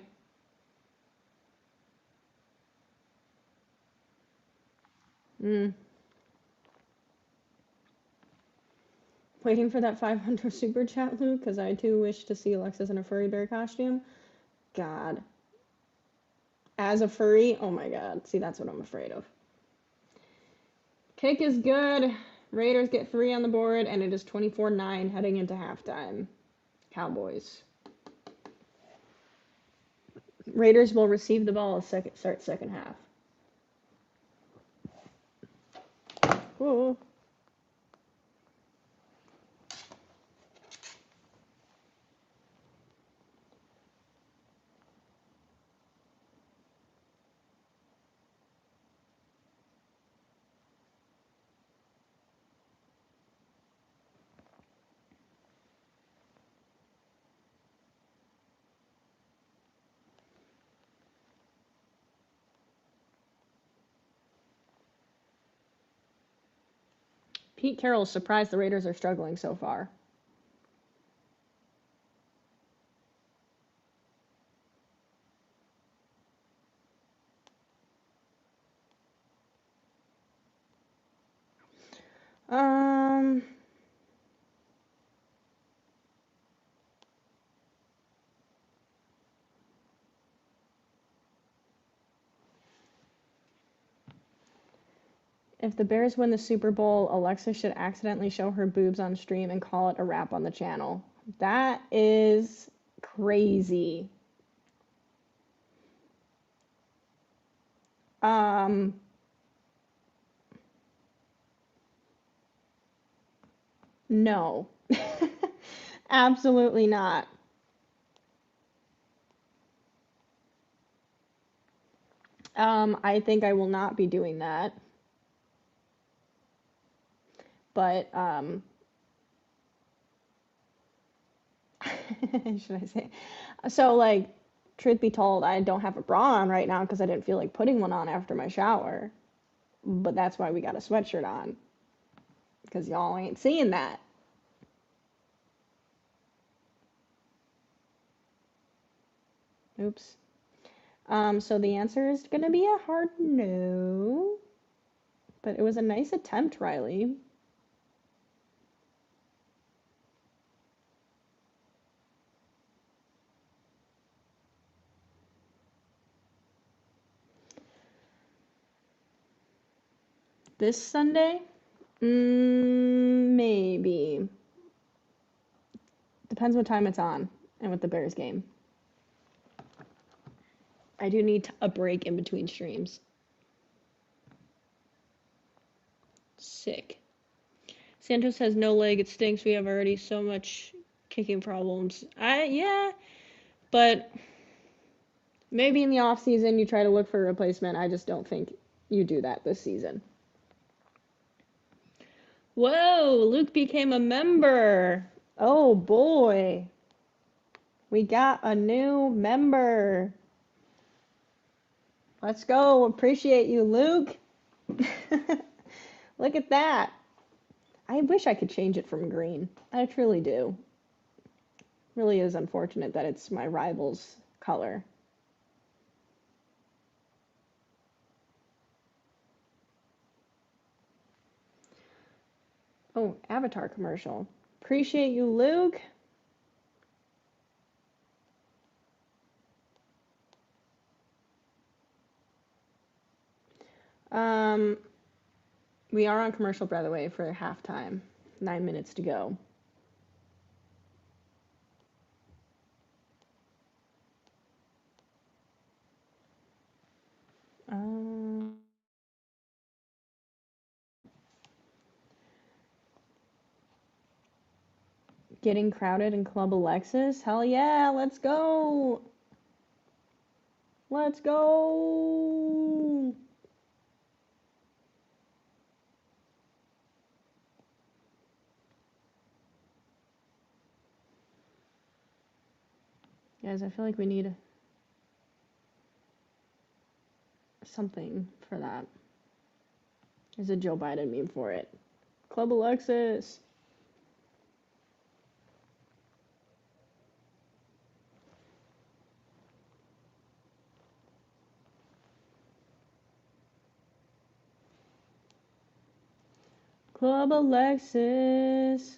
Waiting for that 500 super chat, Luke, because I too wish to see Alexis in a furry bear costume. God. As a furry, oh my God. See, that's what I'm afraid of. Kick is good. Raiders get 3 on the board, and it is 24-9 heading into halftime. Cowboys. Raiders will receive the ball start second half. Ooh. Pete Carroll is surprised the Raiders are struggling so far. If the Bears win the Super Bowl, Alexa should accidentally show her boobs on stream and call it a wrap on the channel. That is crazy. No. Absolutely not. I think I will not be doing that. But, should I say? So, like, truth be told, I don't have a bra on right now because I didn't feel like putting one on after my shower. But that's why we got a sweatshirt on. Because y'all ain't seeing that. Oops. So the answer is going to be a hard no. But it was a nice attempt, Riley. This Sunday? Maybe. Depends what time it's on and with the Bears game. I do need a break in between streams. Sick. Santos has no leg. It stinks. We have already so much kicking problems. Yeah, but maybe in the off season you try to look for a replacement. I just don't think you do that this season. Whoa, Luke became a member. Oh boy. We got a new member. Let's go. Appreciate you, Luke. Look at that. I wish I could change it from green. I truly do. Really is unfortunate that it's my rival's color. Oh, Avatar commercial. Appreciate you, Luke. We are on commercial, by the way, for halftime. 9 minutes to go. Getting crowded in Club Alexis? Hell yeah, let's go! Let's go! Guys, I feel like we need something for that. There's a Joe Biden meme for it. Club Alexis! Club Alexis!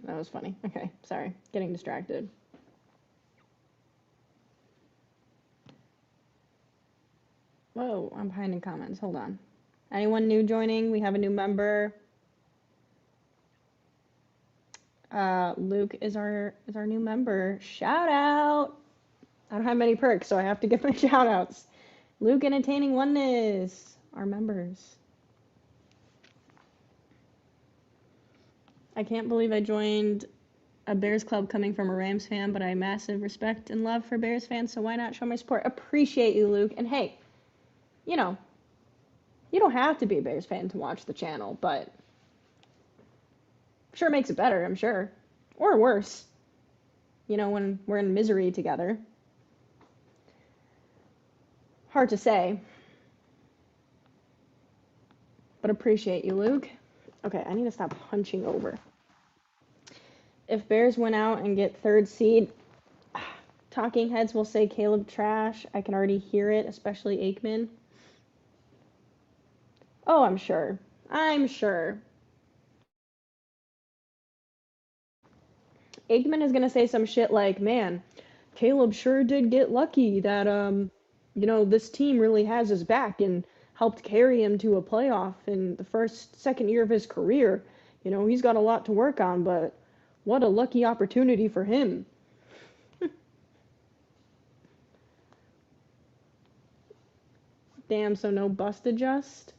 That was funny. Okay, sorry. Getting distracted. Whoa, I'm behind in comments. Hold on. Anyone new joining? We have a new member. Luke is our new member. Shout out! I don't have many perks, so I have to give my shout outs. Luke and Attaining Oneness, our members. I can't believe I joined a Bears club coming from a Rams fan, but I have massive respect and love for Bears fans, so why not show my support? Appreciate you, Luke. And hey, you know, you don't have to be a Bears fan to watch the channel, but sure makes it better, I'm sure. Or worse. You know, when we're in misery together. Hard to say. But appreciate you, Luke. Okay, I need to stop hunching over. If Bears win out and get third seed, talking heads will say Caleb trash. I can already hear it, especially Aikman. Oh, I'm sure. I'm sure. Aikman is going to say some shit like, man, Caleb sure did get lucky that, this team really has his back and helped carry him to a playoff in the second year of his career. You know, he's got a lot to work on, but what a lucky opportunity for him. Damn, so no bust adjust?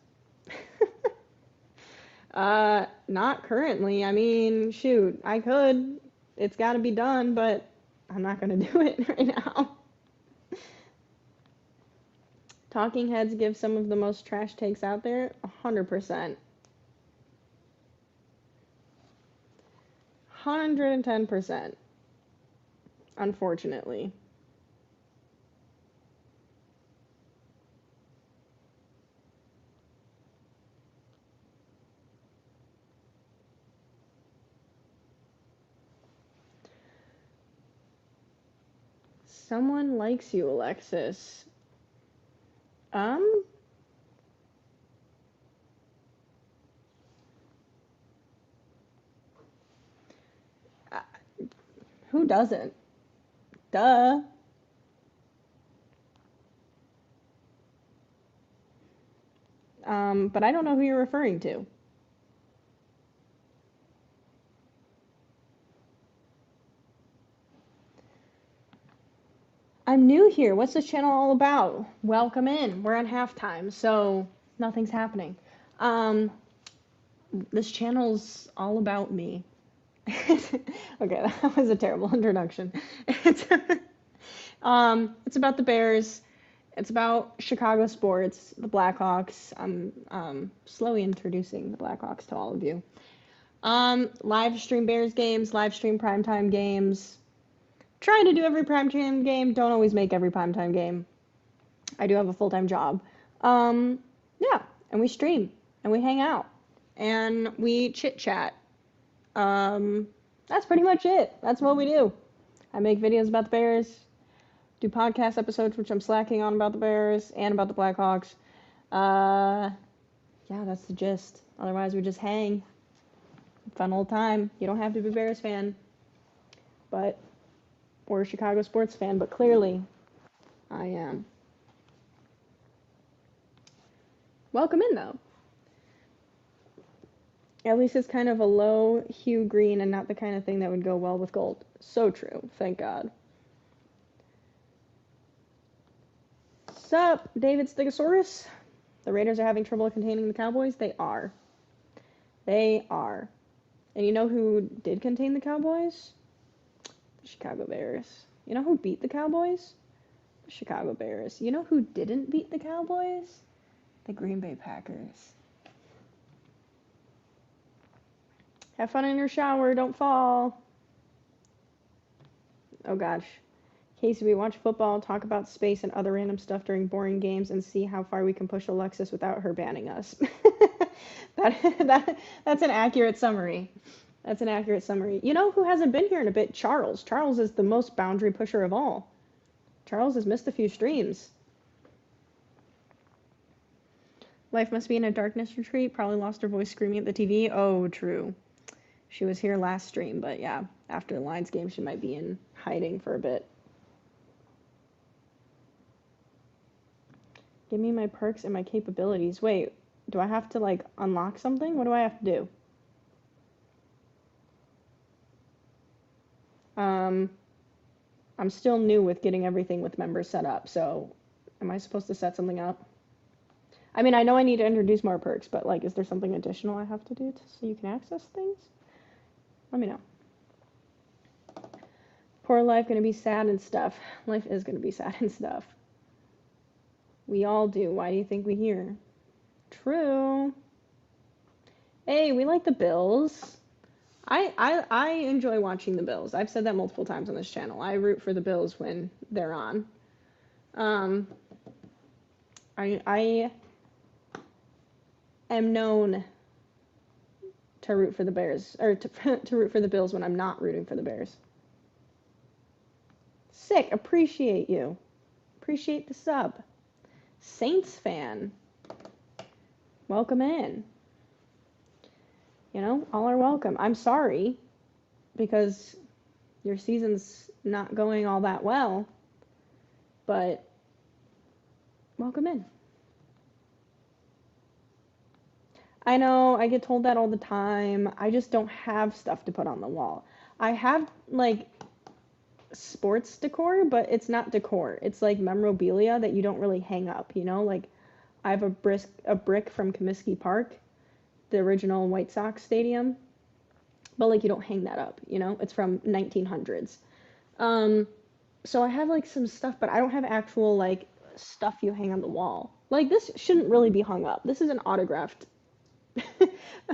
Not currently. I mean, shoot, I could. It's got to be done, but I'm not going to do it right now. Talking heads give some of the most trash takes out there. 100%. 110%. Unfortunately. Someone likes you, Alexis. Um, uh, who doesn't? Duh. But I don't know who you're referring to. I'm new here. What's this channel all about? Welcome in. We're on halftime, so nothing's happening. This channel's all about me. Okay, that was a terrible introduction. It's, it's about the Bears. It's about Chicago sports, the Blackhawks. I'm slowly introducing the Blackhawks to all of you. Live stream Bears games, live stream primetime games. Trying to do every primetime game. Don't always make every primetime game. I do have a full-time job. Yeah, and we stream and we hang out and we chit-chat. That's pretty much it. That's what we do. I make videos about the Bears, do podcast episodes, which I'm slacking on about the Bears and about the Blackhawks. Yeah, that's the gist. Otherwise, we just hang. Fun old time. You don't have to be a Bears fan, or a Chicago sports fan, but clearly I am. Welcome in, though. At least it's kind of a low hue green and not the kind of thing that would go well with gold. So true. Thank God. Sup, David Stegosaurus? The Raiders are having trouble containing the Cowboys? They are. They are. And you know who did contain the Cowboys? The Chicago Bears. You know who beat the Cowboys? The Chicago Bears. You know who didn't beat the Cowboys? The Green Bay Packers. Have fun in your shower, don't fall. Oh gosh. Casey, we watch football, talk about space and other random stuff during boring games, and see how far we can push Alexis without her banning us. That's an accurate summary. That's an accurate summary. You know who hasn't been here in a bit? Charles. Charles is the most boundary pusher of all. Charles has missed a few streams. Life must be in a darkness retreat. Probably lost her voice screaming at the TV. Oh, true. She was here last stream, but yeah, after the Lions game, she might be in hiding for a bit. Give me my perks and my capabilities. Wait, do I have to, like, unlock something? What do I have to do? I'm still new with getting everything with members set up, so am I supposed to set something up? I mean, I know I need to introduce more perks, but, like, is there something additional I have to do so you can access things? Let me know. Poor life gonna be sad and stuff. Life is gonna be sad and stuff. We all do. Why do you think we hear? True. Hey, we like the Bills. I enjoy watching the Bills. I've said that multiple times on this channel. I root for the Bills when they're on. I am known to root for the Bears, or to root for the Bills when I'm not rooting for the Bears. Sick. Appreciate you. Appreciate the sub. Saints fan. Welcome in. You know, all are welcome. I'm sorry because your season's not going all that well, but welcome in. I know, I get told that all the time. I just don't have stuff to put on the wall. I have, like, sports decor, but it's not decor. It's, like, memorabilia that you don't really hang up, you know? Like, I have a brick from Comiskey Park, the original White Sox stadium, but, like, you don't hang that up, you know? It's from 1900s. So I have, like, some stuff, but I don't have actual, like, stuff you hang on the wall. Like, this shouldn't really be hung up. This is an autographed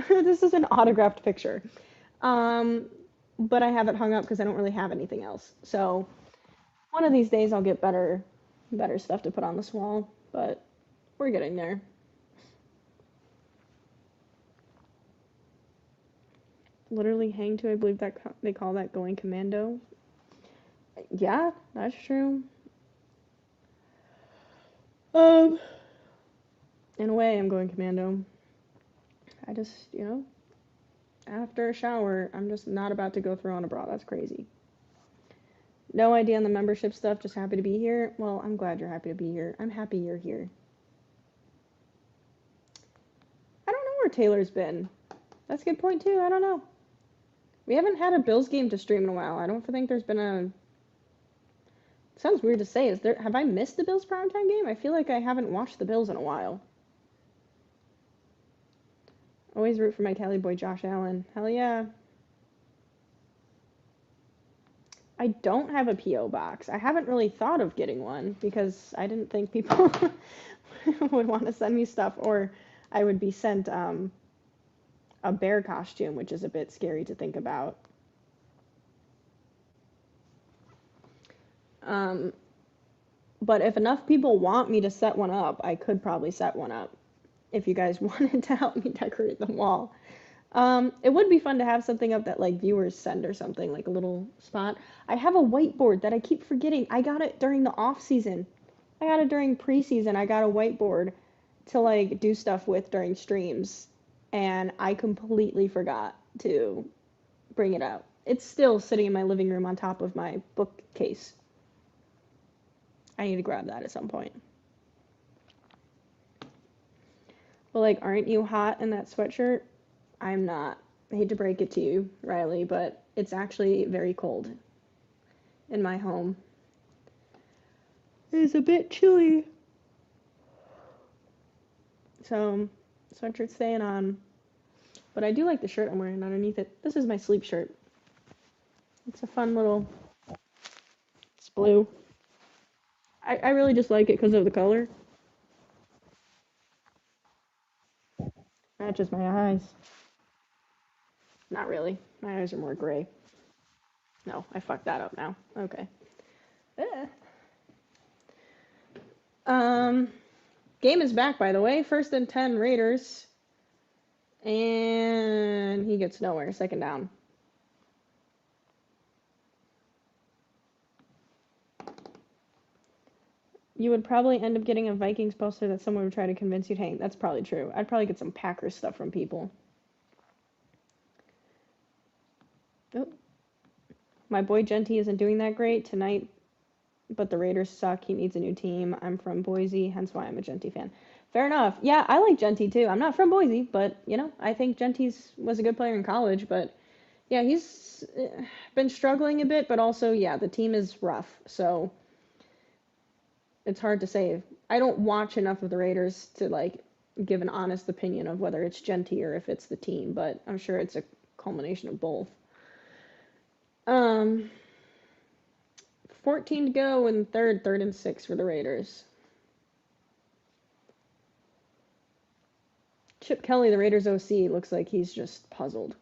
this is an autographed picture. But I have it hung up because I don't really have anything else. So one of these days I'll get better stuff to put on this wall, but we're getting there. Literally hang to, I believe that they call that going commando. Yeah, that's true. In a way, I'm going commando. I just, you know, after a shower, I'm just not about to go throw on a bra. That's crazy. No idea on the membership stuff, just happy to be here. Well, I'm glad you're happy to be here. I'm happy you're here. I don't know where Taylor's been. That's a good point, too. I don't know. We haven't had a Bills game to stream in a while. I don't think there's been a... It sounds weird to say. Have I missed the Bills primetime game? I feel like I haven't watched the Bills in a while. Always root for my Cali boy, Josh Allen. Hell yeah. I don't have a P.O. box. I haven't really thought of getting one because I didn't think people would want to send me stuff, or I would be sent a bear costume, which is a bit scary to think about. But if enough people want me to set one up, I could probably set one up if you guys wanted to help me decorate the wall. It would be fun to have something up that, like, viewers send or something, like a little spot. I have a whiteboard that I keep forgetting. I got it during the off season. I got it during preseason. I got a whiteboard to, like, do stuff with during streams, and I completely forgot to bring it out. It's still sitting in my living room on top of my bookcase. I need to grab that at some point. But, like, aren't you hot in that sweatshirt? I'm not. I hate to break it to you, Riley, but it's actually very cold in my home. It's a bit chilly. So, sweatshirt staying on. But I do like the shirt I'm wearing underneath it. This is my sleep shirt. It's a fun little. It's blue. I really just like it because of the color. Matches my eyes. Not really. My eyes are more gray. No, I fucked that up now. Okay. Eh. Um, Game is back, by the way. 1st and 10 Raiders. And he gets nowhere. 2nd down. You would probably end up getting a Vikings poster that someone would try to convince you to hang. That's probably true. I'd probably get some Packers stuff from people. Oh, my boy Genty isn't doing that great tonight, but the Raiders suck. He needs a new team. I'm from Boise, hence why I'm a Genty fan. Fair enough. Yeah, I like Genty too. I'm not from Boise, but I think Genty's was a good player in college, but yeah, he's been struggling a bit, but also, yeah, the team is rough, so it's hard to say. I don't watch enough of the Raiders to give an honest opinion of whether it's Genty or if it's the team, but I'm sure it's a culmination of both. 14 to go in third and 6 for the Raiders. Chip Kelly, the Raiders OC, looks like he's just puzzled.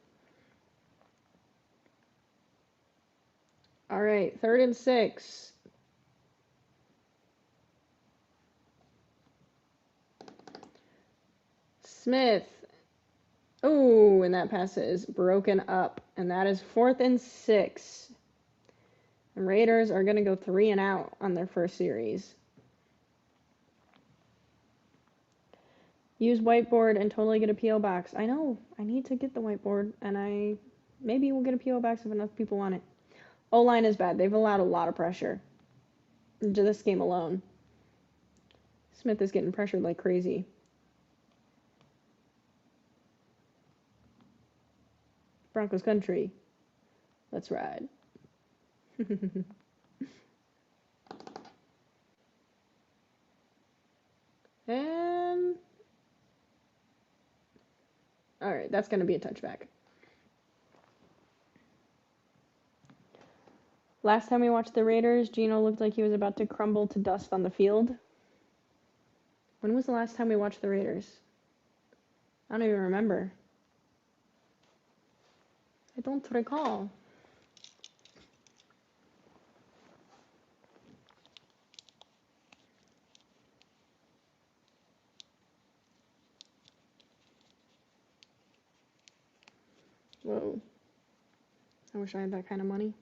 All right, 3rd and 6. Smith. Oh, and that pass is broken up. And that is 4th and 6. The Raiders are going to go 3 and out on their first series. Use whiteboard and totally get a P.O. box. I know. I need to get the whiteboard, and maybe we'll get a P.O. box if enough people want it. O-line is bad. They've allowed a lot of pressure into this game alone. Smith is getting pressured like crazy. Broncos country. Let's ride. And all right, that's going to be a touchback. Last time we watched the Raiders, Gino looked like he was about to crumble to dust on the field. When was the last time we watched the Raiders? I don't even remember. I don't recall. Whoa. I wish I had that kind of money.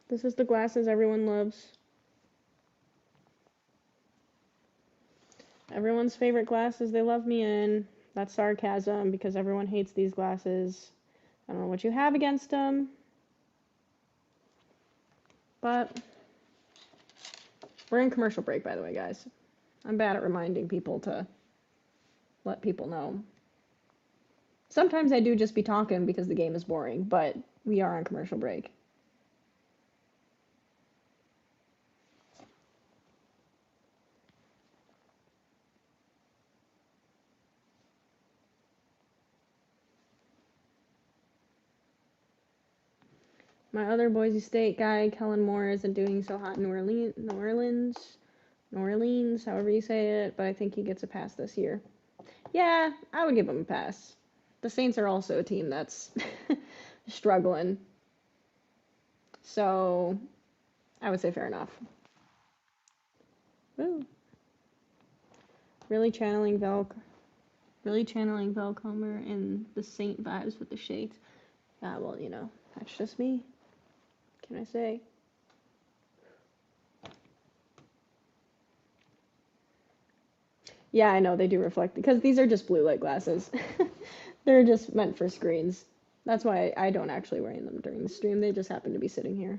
This is the glasses everyone loves. Everyone's favorite glasses they love me in. That's sarcasm because everyone hates these glasses. I don't know what you have against them. But we're in commercial break, by the way, guys. I'm bad at reminding people to let people know. Sometimes I do just be talking because the game is boring, but we are on commercial break. My other Boise State guy, Kellen Moore, isn't doing so hot in New Orleans, however you say it, but I think he gets a pass this year. Yeah, I would give him a pass. The Saints are also a team that's struggling. So, I would say fair enough. Woo. Really channeling Val Comer and the Saint vibes with the shades. Well, that's just me. What can I say? Yeah, I know they do reflect because these are just blue light glasses. They're just meant for screens. That's why I don't actually wear them during the stream. They just happen to be sitting here.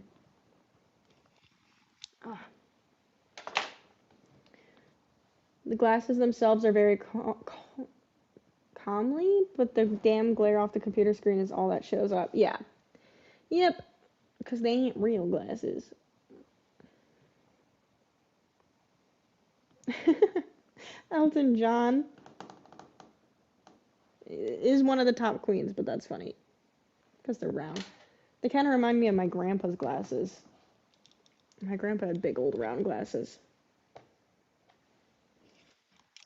Oh. The glasses themselves are very calmly, but the damn glare off the computer screen is all that shows up. Yeah. Yep. Because they ain't real glasses. Elton John is one of the top queens, but that's funny. Because they're round. They kind of remind me of my grandpa's glasses. My grandpa had big old round glasses.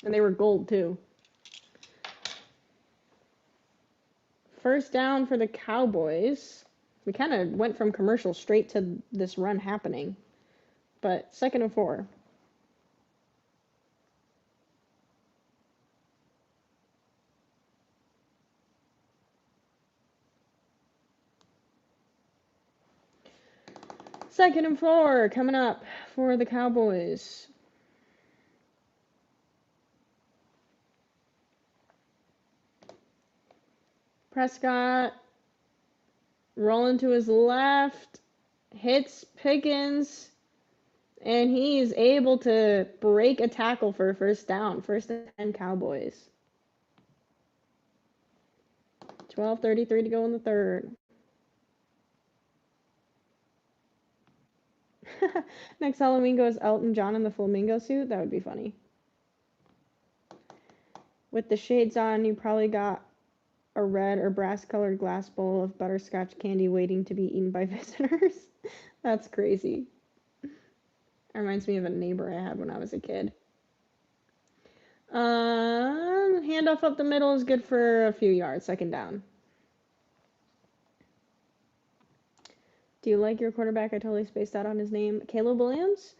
And they were gold too. First down for the Cowboys. We kind of went from commercial straight to this run happening. But 2nd and 4. Second and 4 coming up for the Cowboys. Prescott rolling to his left, hits Pickens, and he's able to break a tackle for a first down. 1st and 10 Cowboys. 12:33 to go in the third. Next Halloween goes Elton John in the flamingo suit. That would be funny. With the shades on, you probably got a red or brass-colored glass bowl of butterscotch candy waiting to be eaten by visitors. That's crazy. It reminds me of a neighbor I had when I was a kid. Handoff up the middle is good for a few yards. 2nd down. Do you like your quarterback? I totally spaced out on his name. Caleb Williams?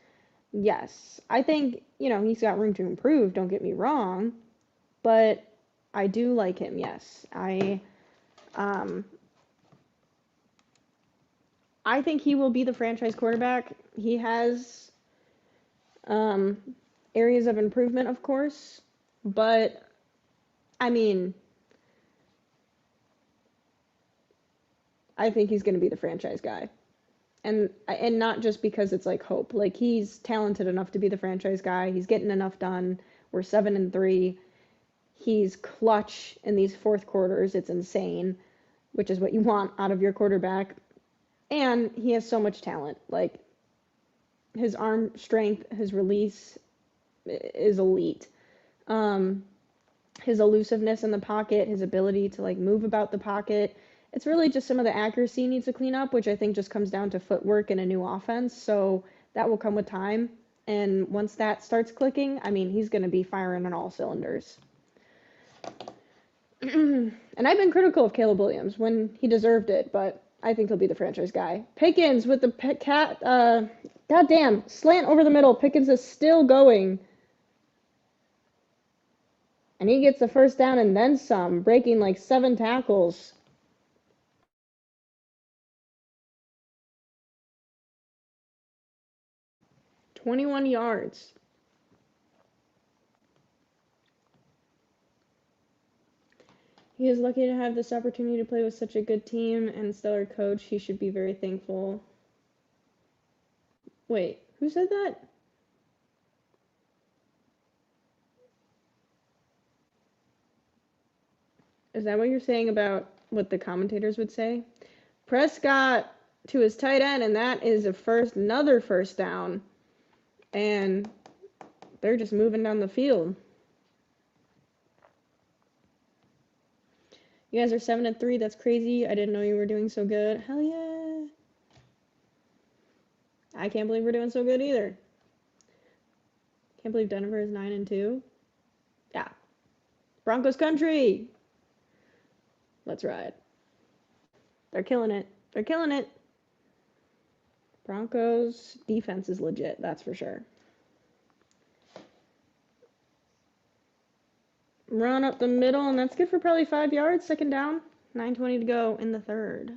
Yes. I think, he's got room to improve, don't get me wrong. But I do like him, yes. I think he will be the franchise quarterback. He has areas of improvement, of course. But, I think he's going to be the franchise guy. And not just because it's like hope. Like, he's talented enough to be the franchise guy. He's getting enough done. We're 7-3. He's clutch in these fourth quarters. It's insane, which is what you want out of your quarterback. And he has so much talent. Like, his arm strength, his release is elite. His elusiveness in the pocket, his ability to, move about the pocket. It's really just some of the accuracy needs to clean up, which I think just comes down to footwork and a new offense. So that will come with time. And once that starts clicking, he's going to be firing on all cylinders. And I've been critical of Caleb Williams when he deserved it, but I think he'll be the franchise guy. Pickens with the goddamn slant over the middle. Pickens is still going. And he gets the first down and then some, breaking 7 tackles. $21 yards. He is lucky to have this opportunity to play with such a good team and stellar coach. He should be very thankful. Wait, who said that? Is that what you're saying about what the commentators would say? Prescott to his tight end, and that is another first down. And they're just moving down the field. You guys are 7-3. That's crazy. I didn't know you were doing so good. Hell yeah. I can't believe we're doing so good either. Can't believe Denver is 9-2. Yeah. Broncos country. Let's ride. They're killing it. They're killing it. Broncos defense is legit, that's for sure. Run up the middle, and that's good for probably 5 yards. 2nd down. 9:20 to go in the third.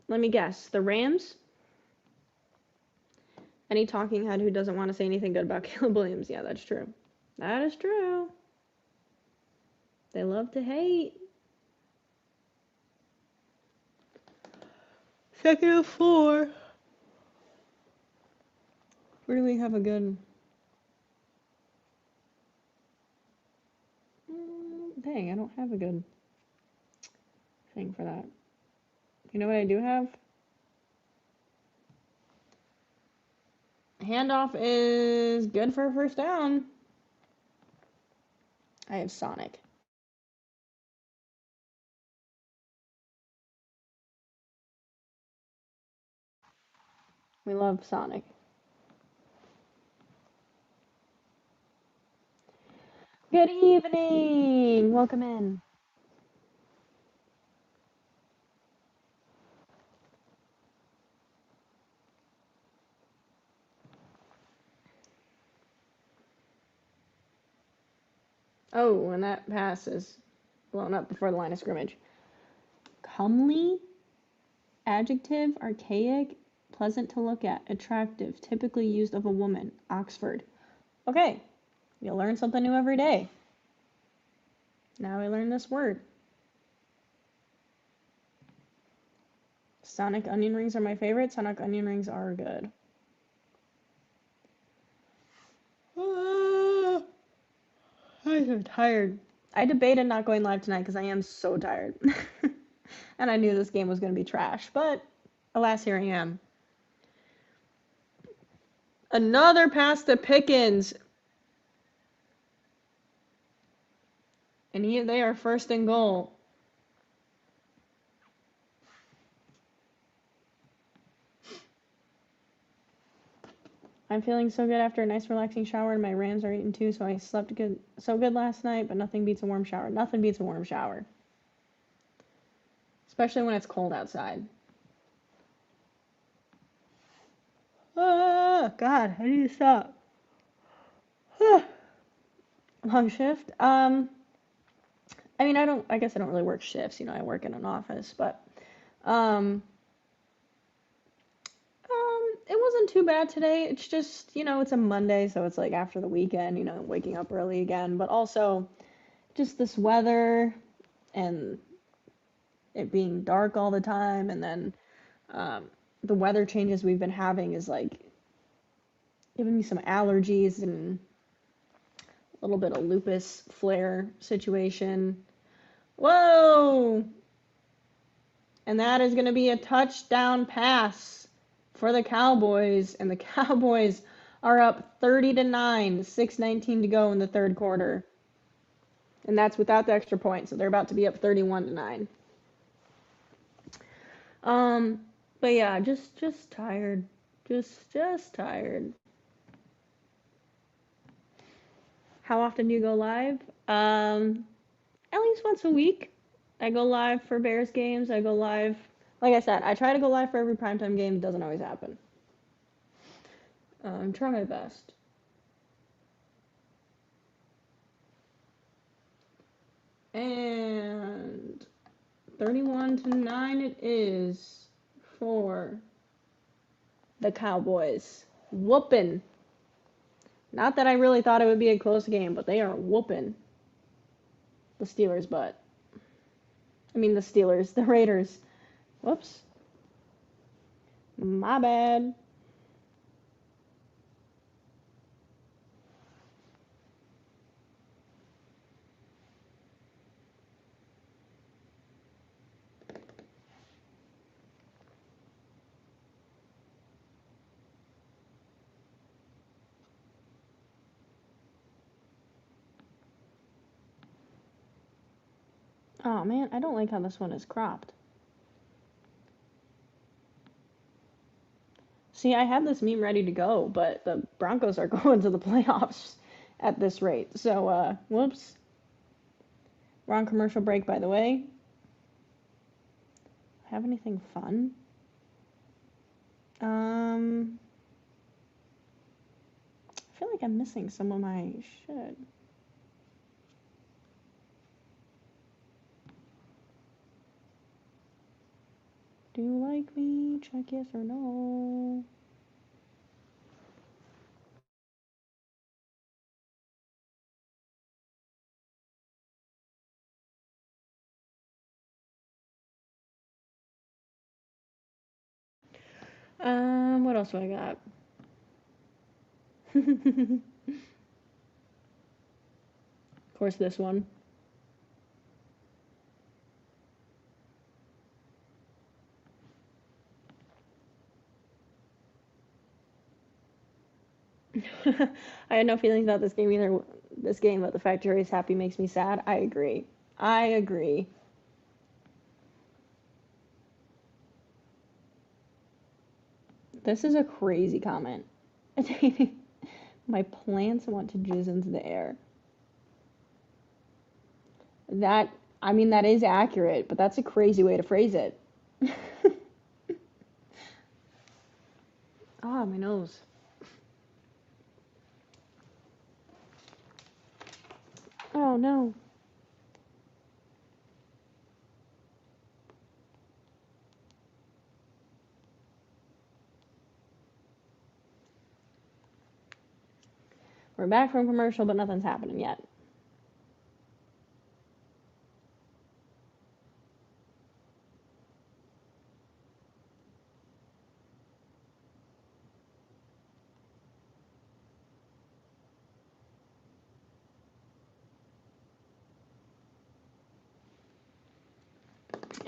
Let me guess. The Rams? Any talking head who doesn't want to say anything good about Caleb Williams. Yeah, that's true. That is true. They love to hate. 2nd and 4. Really have a good dang, I don't have a good thing for that. You know what I do have? Handoff is good for a first down. I have Sonic. We love Sonic. Good evening! Welcome in. Oh, and that pass is blown up before the line of scrimmage. Comely, adjective, archaic, pleasant to look at, attractive, typically used of a woman. Oxford. Okay, you learn something new every day. Now I learned this word. Sonic onion rings are my favorite. Sonic onion rings are good. I'm so tired. I debated not going live tonight because I am so tired. And I knew this game was going to be trash, but alas, here I am. Another pass to Pickens. And they are first and goal. I'm feeling so good after a nice relaxing shower, and my Rams are 8-2, so I slept so good last night, but nothing beats a warm shower. Nothing beats a warm shower. Especially when it's cold outside. Oh, God, I need to stop. Long shift. I mean, I guess I don't really work shifts, I work in an office, but, it wasn't too bad today. It's just, it's a Monday, so it's like after the weekend, waking up early again, but also just this weather and it being dark all the time, and then the weather changes we've been having is like giving me some allergies and a little bit of lupus flare situation. Whoa! And that is going to be a touchdown pass for the Cowboys, and the Cowboys are up 30-9, 6:19 to go in the third quarter. And that's without the extra point, so they're about to be up 31-9. But yeah, just tired. Just tired. How often do you go live? At least once a week. I go live for Bears games. I go live, like I said, I try to go live for every primetime game. It doesn't always happen. Try my best. And 31-9 it is for the Cowboys. Whooping. Not that I really thought it would be a close game, but they are whooping the Steelers' butt. I mean, the Raiders. Whoops. My bad. Oh man, I don't like how this one is cropped. See, I had this meme ready to go, but the Broncos are going to the playoffs at this rate. So, whoops. Wrong commercial break, by the way. Have anything fun? I feel like I'm missing some of my shit. Do you like me? Check yes or no. What else do I got? Of course, this one. I had no feelings about this game either. This game, but the fact Jerry's happy makes me sad. I agree. I agree. This is a crazy comment. My plants want to jizz into the air. That, I mean, that is accurate, but that's a crazy way to phrase it. Ah, my nose. Oh no. We're back from commercial, but nothing's happening yet.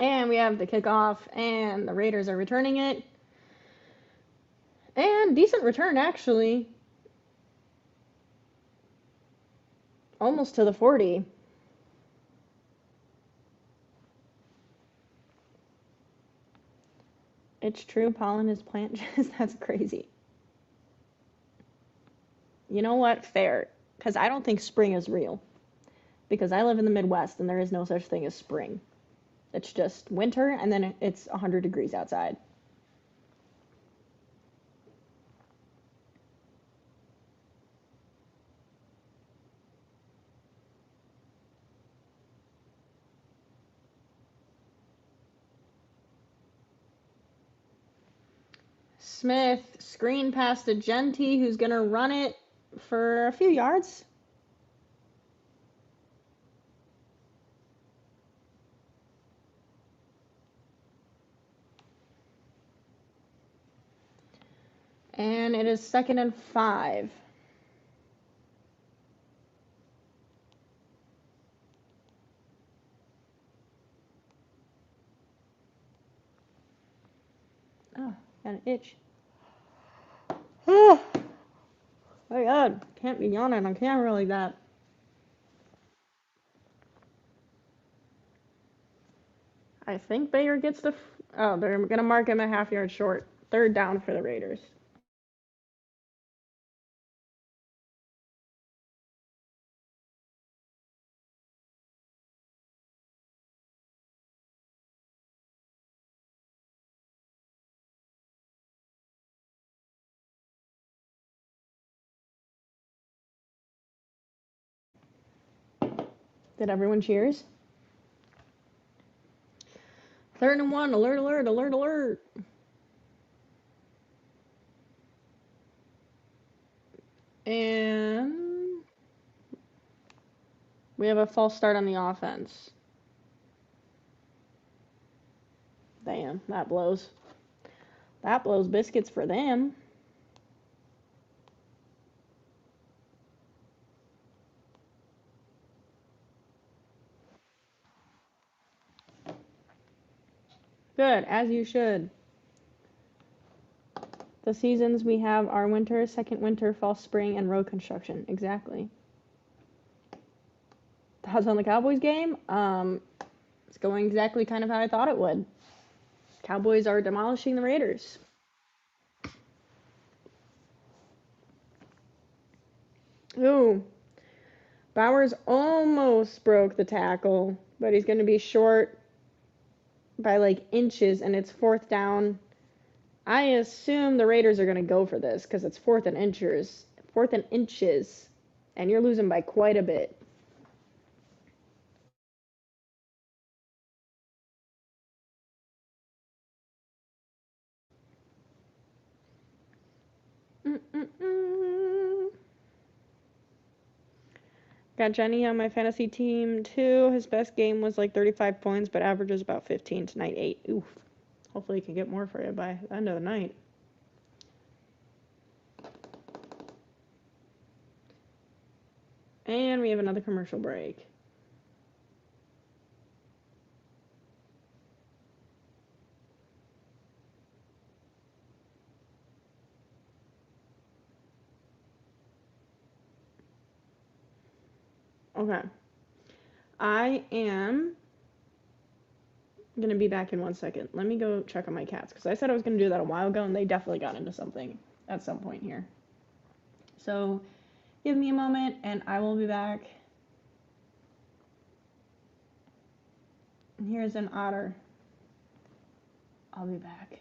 And we have the kickoff, and the Raiders are returning it. And decent return, actually. Almost to the 40. It's true, pollen is plant jizz. That's crazy. You know what? Fair. Because I don't think spring is real. Because I live in the Midwest, and there is no such thing as spring. It's just winter, and then it's 100 degrees outside. Smith, screen pass to Genty, who's going to run it for a few yards. And it is 2nd and 5. Oh, got an itch. Oh, my God. Can't be yawning on camera like that. I think Bayer gets the. Oh, they're going to mark him a half-yard short. 3rd down for the Raiders. Did everyone cheers? 3rd and 1. Alert, alert, alert, alert. And we have a false start on the offense. Damn, that blows. That blows biscuits for them. Good, as you should. The seasons we have are winter, second winter, fall, spring, and road construction. Exactly. Thoughts on the Cowboys game? It's going exactly kind of how I thought it would. Cowboys are demolishing the Raiders. Ooh. Bowers almost broke the tackle, but he's going to be short by like inches, and it's 4th down. I assume the Raiders are going to go for this because it's 4th and inches. 4th and inches, and you're losing by quite a bit. Got Jenny on my fantasy team too. His best game was like 35 points, but averages about 15 tonight, 8. Oof. Hopefully he can get more for you by the end of the night. And we have another commercial break. Okay. I am going to be back in 1 second. Let me go check on my cats because I said I was going to do that a while ago and they definitely got into something at some point here. So give me a moment and I will be back. And here's an otter. I'll be back.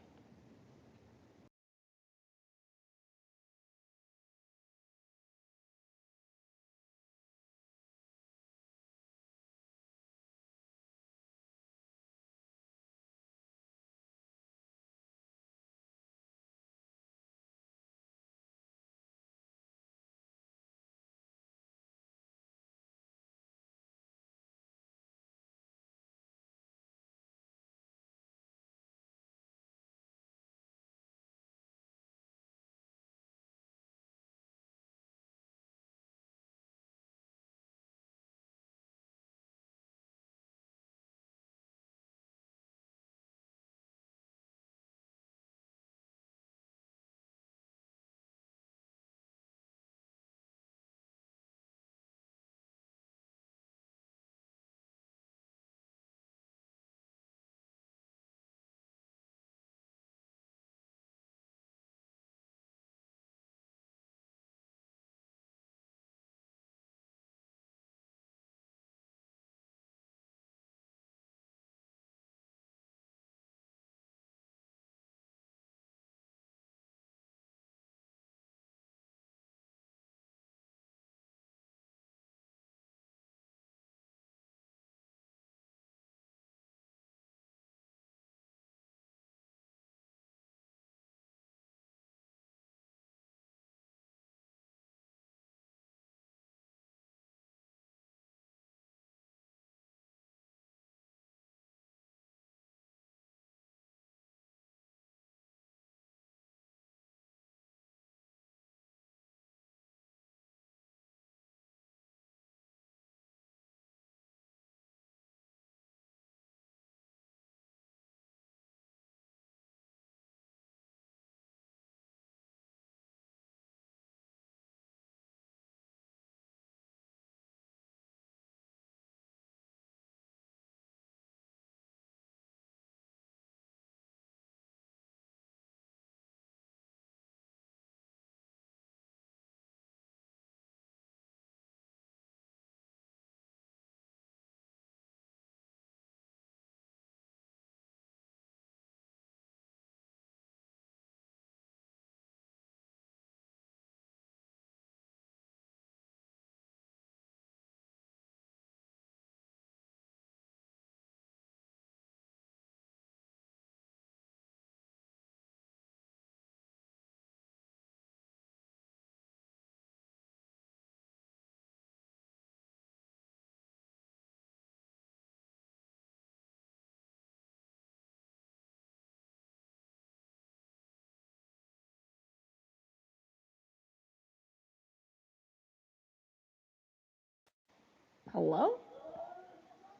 Hello?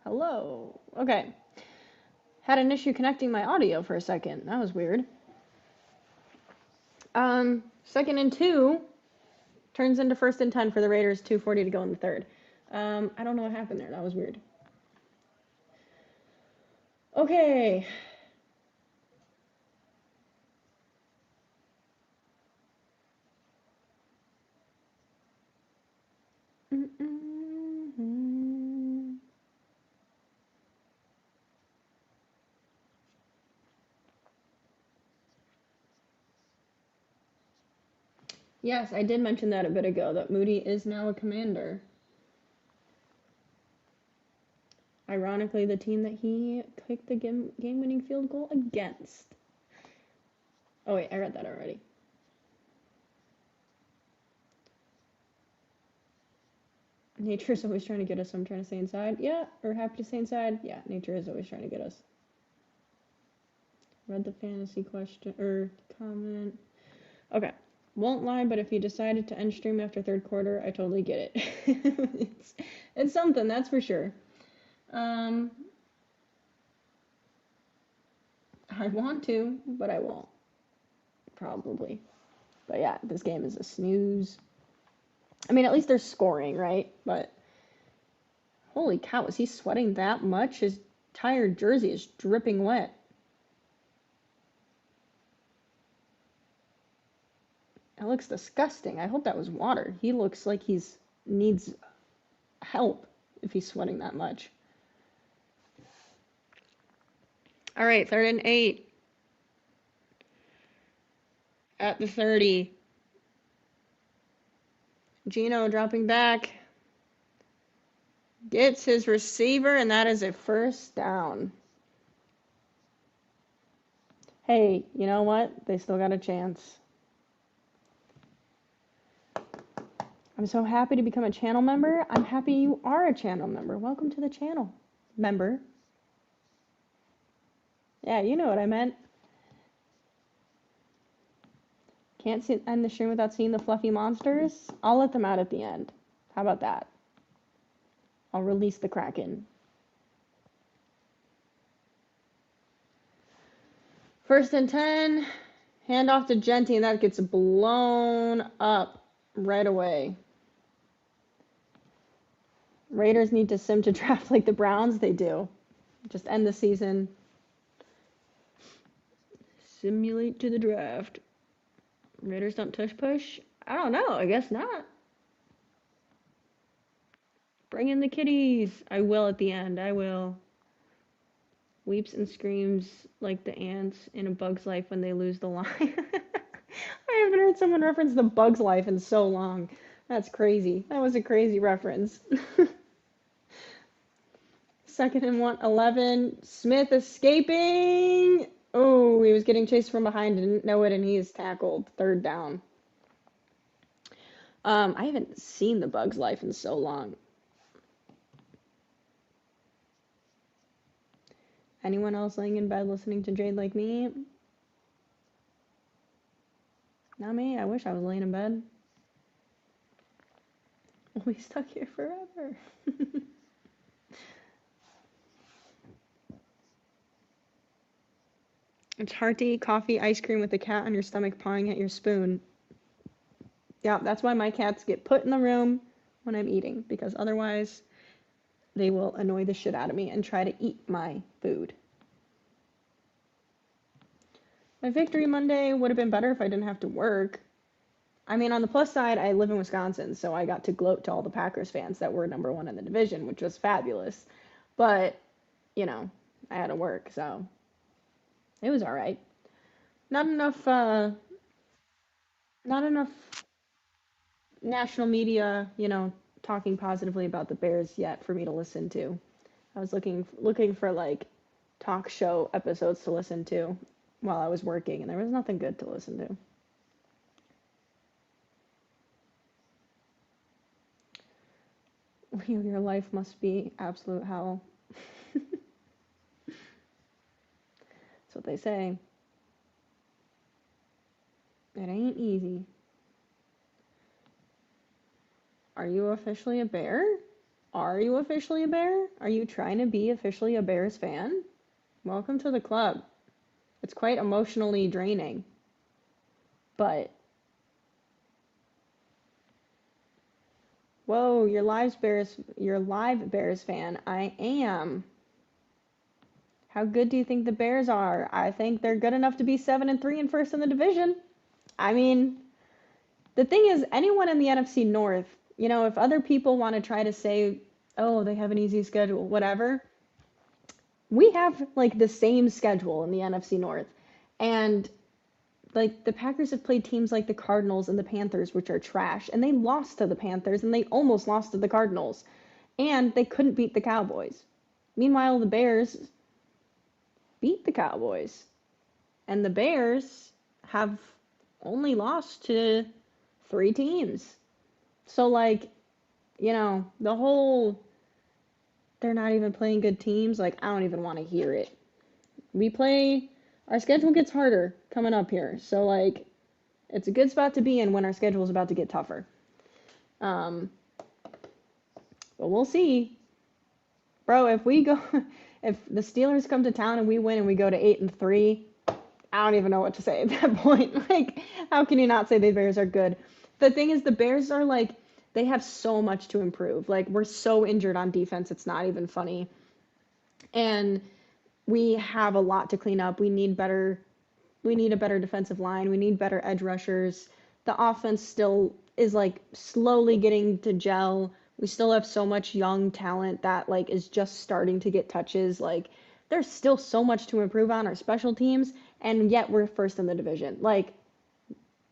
Hello. Okay. Had an issue connecting my audio for a second. That was weird. Second and 2 turns into first and 10 for the Raiders, 2:40 to go in the third. I don't know what happened there. That was weird. Okay. Mm-mm-hmm. Yes, I did mention that a bit ago, that Moody is now a Commander. Ironically, the team that he kicked the game-winning field goal against. Oh wait, I read that already. Nature's always trying to get us, so I'm trying to stay inside. Yeah, or happy to stay inside. Yeah, nature is always trying to get us. Read the fantasy question or comment. Okay. Won't lie, but if you decided to end stream after third quarter, I totally get it. it's something, that's for sure. I want to, but I won't. Probably. But yeah, this game is a snooze. I mean, at least they're scoring, right? But Holy cow, is he sweating that much? His tired jersey is dripping wet. That looks disgusting. I hope that was water. He looks like he's needs help if he's sweating that much. All right, 3rd and 8. At the 30. Gino dropping back. Gets his receiver, and that is a 1st down. Hey, you know what? They still got a chance. I'm so happy to become a channel member. I'm happy you are a channel member. Welcome to the channel, member. Yeah, you know what I meant. Can't end the stream without seeing the fluffy monsters. I'll let them out at the end. How about that? I'll release the Kraken. 1st and 10. Hand off to Genty, and that gets blown up right away. Raiders need to sim to draft like the Browns. They do. Just end the season. Simulate to the draft. Raiders don't tush push? I don't know. I guess not. Bring in the kitties. I will at the end. I will. Weeps and screams like the ants in A Bug's Life when they lose the line. I haven't heard someone reference The Bug's Life in so long. That's crazy. That was a crazy reference. 2nd and 11. Smith escaping. Oh, he was getting chased from behind, didn't know it, and he is tackled. 3rd down. I haven't seen The Bug's Life in so long. Anyone else laying in bed listening to Jade like me? Not me. I wish I was laying in bed. We'll be stuck here forever. It's hard to eat coffee, ice cream with a cat on your stomach pawing at your spoon. Yeah, that's why my cats get put in the room when I'm eating, because otherwise they will annoy the shit out of me and try to eat my food. My victory Monday would have been better if I didn't have to work. I mean, on the plus side, I live in Wisconsin, so I got to gloat to all the Packers fans that were number 1 in the division, which was fabulous. But, you know, I had to work, so it was all right. Not enough national media, you know, talking positively about the Bears yet for me to listen to. I was looking for like talk show episodes to listen to while I was working, and there was nothing good to listen to. Your life must be absolute hell. That's what they say. It ain't easy. Are you officially a Bear? Are you officially a Bear? Are you trying to be officially a Bears fan? Welcome to the club. It's quite emotionally draining. But whoa, you're live Bears fan. I am. How good do you think the Bears are? I think they're good enough to be 7-3 and first in the division. I mean, the thing is, anyone in the NFC North, you know, if other people want to try to say, oh, they have an easy schedule, whatever, we have like the same schedule in the NFC North. And like the Packers have played teams like the Cardinals and the Panthers, which are trash, and they lost to the Panthers and they almost lost to the Cardinals, and they couldn't beat the Cowboys. Meanwhile, the Bears beat the Cowboys, and the Bears have only lost to 3 teams. So like, you know, the whole they're not even playing good teams, like I don't even want to hear it. Our schedule gets harder coming up here. So like it's a good spot to be in when our schedule is about to get tougher. But we'll see. Bro, if the Steelers come to town and we win and we go to 8-3, I don't even know what to say at that point. Like, how can you not say the Bears are good? The thing is, the Bears are like, they have so much to improve. Like, we're so injured on defense, it's not even funny. And we have a lot to clean up. We need a better defensive line. We need better edge rushers. The offense still is like slowly getting to gel. We still have so much young talent that like is just starting to get touches. Like, there's still so much to improve on our special teams, and yet we're first in the division. Like,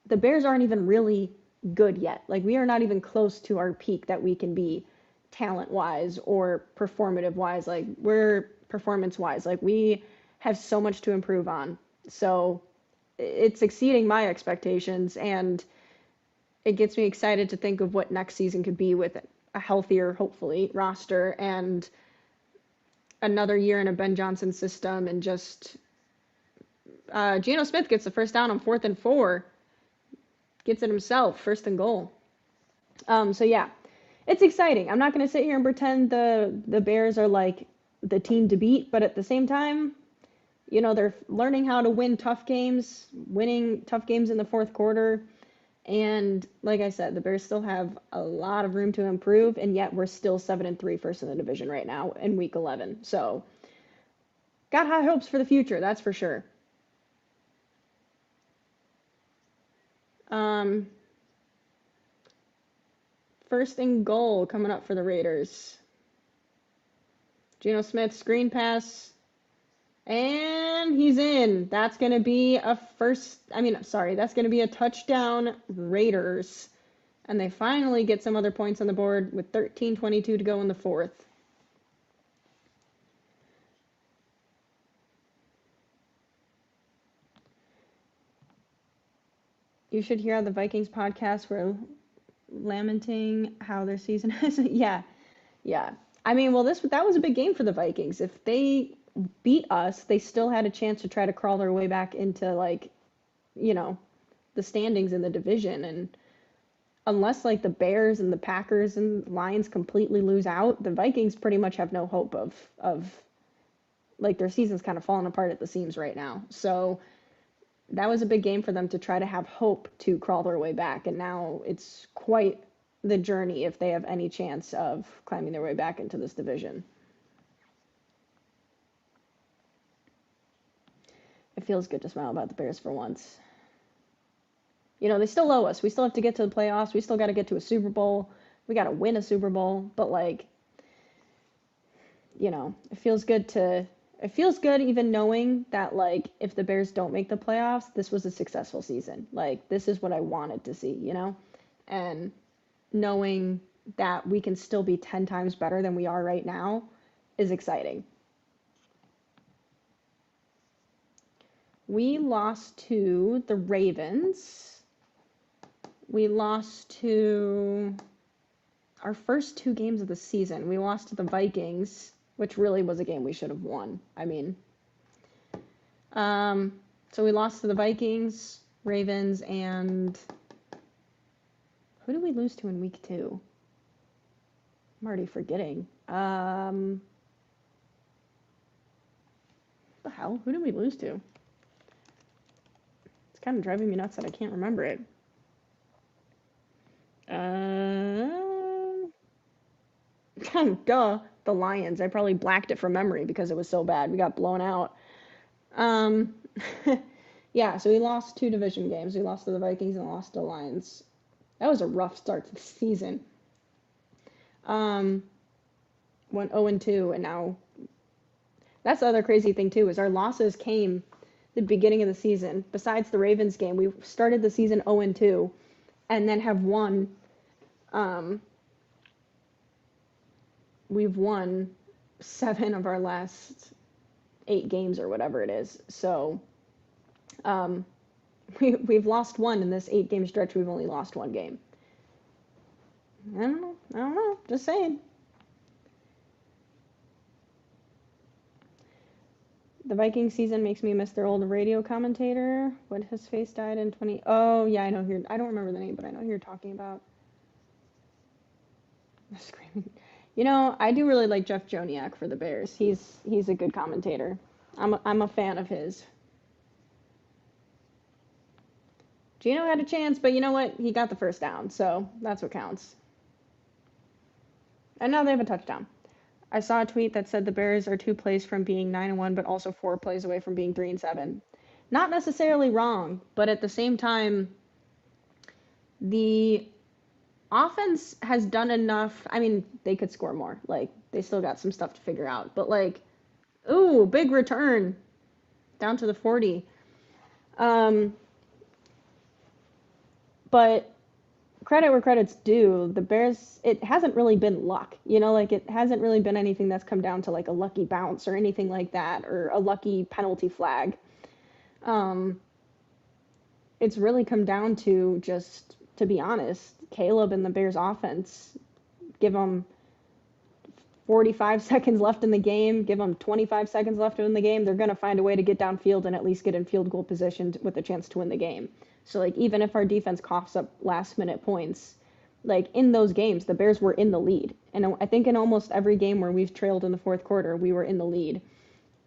the Bears aren't even really good yet. Like, we are not even close to our peak that we can be talent wise or performative wise. Like, we're performance wise. Like, we have so much to improve on. So it's exceeding my expectations, and it gets me excited to think of what next season could be with a healthier, hopefully, roster and another year in a Ben Johnson system. And just Geno Smith gets the first down on 4th and 4, gets it himself, first and goal. So yeah, it's exciting. I'm not going to sit here and pretend the Bears are like the team to beat, but at the same time, you know, they're learning how to win tough games, winning tough games in the fourth quarter. And like I said, the Bears still have a lot of room to improve, and yet we're still 7-3 first in the division right now in week 11. So, got high hopes for the future, that's for sure. First and goal coming up for the Raiders. Geno Smith, screen pass, and he's in. That's going to be that's going to be a touchdown, Raiders. And they finally get some other points on the board with 13:22 to go in the fourth. You should hear how the Vikings podcast were lamenting how their season is. Yeah. I mean, well, that was a big game for the Vikings. If they beat us, they still had a chance to try to crawl their way back into, like, you know, the standings in the division. And unless like the Bears and the Packers and Lions completely lose out, the Vikings pretty much have no hope of like, their season's kind of falling apart at the seams right now. So that was a big game for them to try to have hope to crawl their way back. And now it's quite the journey if they have any chance of climbing their way back into this division. It feels good to smile about the Bears for once. You know, they still owe us. We still have to get to the playoffs. We still got to get to a Super Bowl. We got to win a Super Bowl. But, like, you know, it feels good even knowing that, like, if the Bears don't make the playoffs, this was a successful season. Like, this is what I wanted to see, you know? And knowing that we can still be 10 times better than we are right now is exciting. We lost to the Ravens. We lost to our first 2 games of the season. We lost to the Vikings, which really was a game we should have won. I mean, so we lost to the Vikings, Ravens, and who did we lose to in week 2? I'm already forgetting. What the hell? Who did we lose to? It's kind of driving me nuts that I can't remember it. Duh, the Lions. I probably blacked it from memory because it was so bad. We got blown out. Yeah, so we lost 2 division games. We lost to the Vikings and lost to the Lions. That was a rough start to the season. Went 0-2, and now that's the other crazy thing too, is our losses came the beginning of the season. Besides the Ravens game, we started the season 0-2, and then have won. We've won 7 of our last 8 games or whatever it is. So, we've lost 1 in this 8-game stretch. We've only lost 1 game. I don't know. Just saying. The Viking season makes me miss their old radio commentator. When his face died in 20. Oh yeah, I know who. I don't remember the name, but I know who you're talking about. Screaming. You know, I do really like Jeff Joniak for the Bears. He's a good commentator. I'm a fan of his. Geno had a chance, but you know what? He got the first down, so that's what counts. And now they have a touchdown. I saw a tweet that said the Bears are 2 plays from being 9-1, but also 4 plays away from being 3-7. Not necessarily wrong, but at the same time, the offense has done enough. I mean, they could score more. Like, they still got some stuff to figure out. But, like, ooh, big return down to the 40. Um, but credit where credit's due. The Bears, it hasn't really been luck. Like, it hasn't really been anything that's come down to, like, a lucky bounce or anything like that, or a lucky penalty flag. Um, it's really come down to just, to be honest, Caleb and the Bears offense. Give them 45 seconds left in the game, give them 25 seconds left in the game, they're going to find a way to get downfield and at least get in field goal position with a chance to win the game. So, like, even if our defense coughs up last minute points, like, in those games, the Bears were in the lead. And I think in almost every game where we've trailed in the fourth quarter, we were in the lead.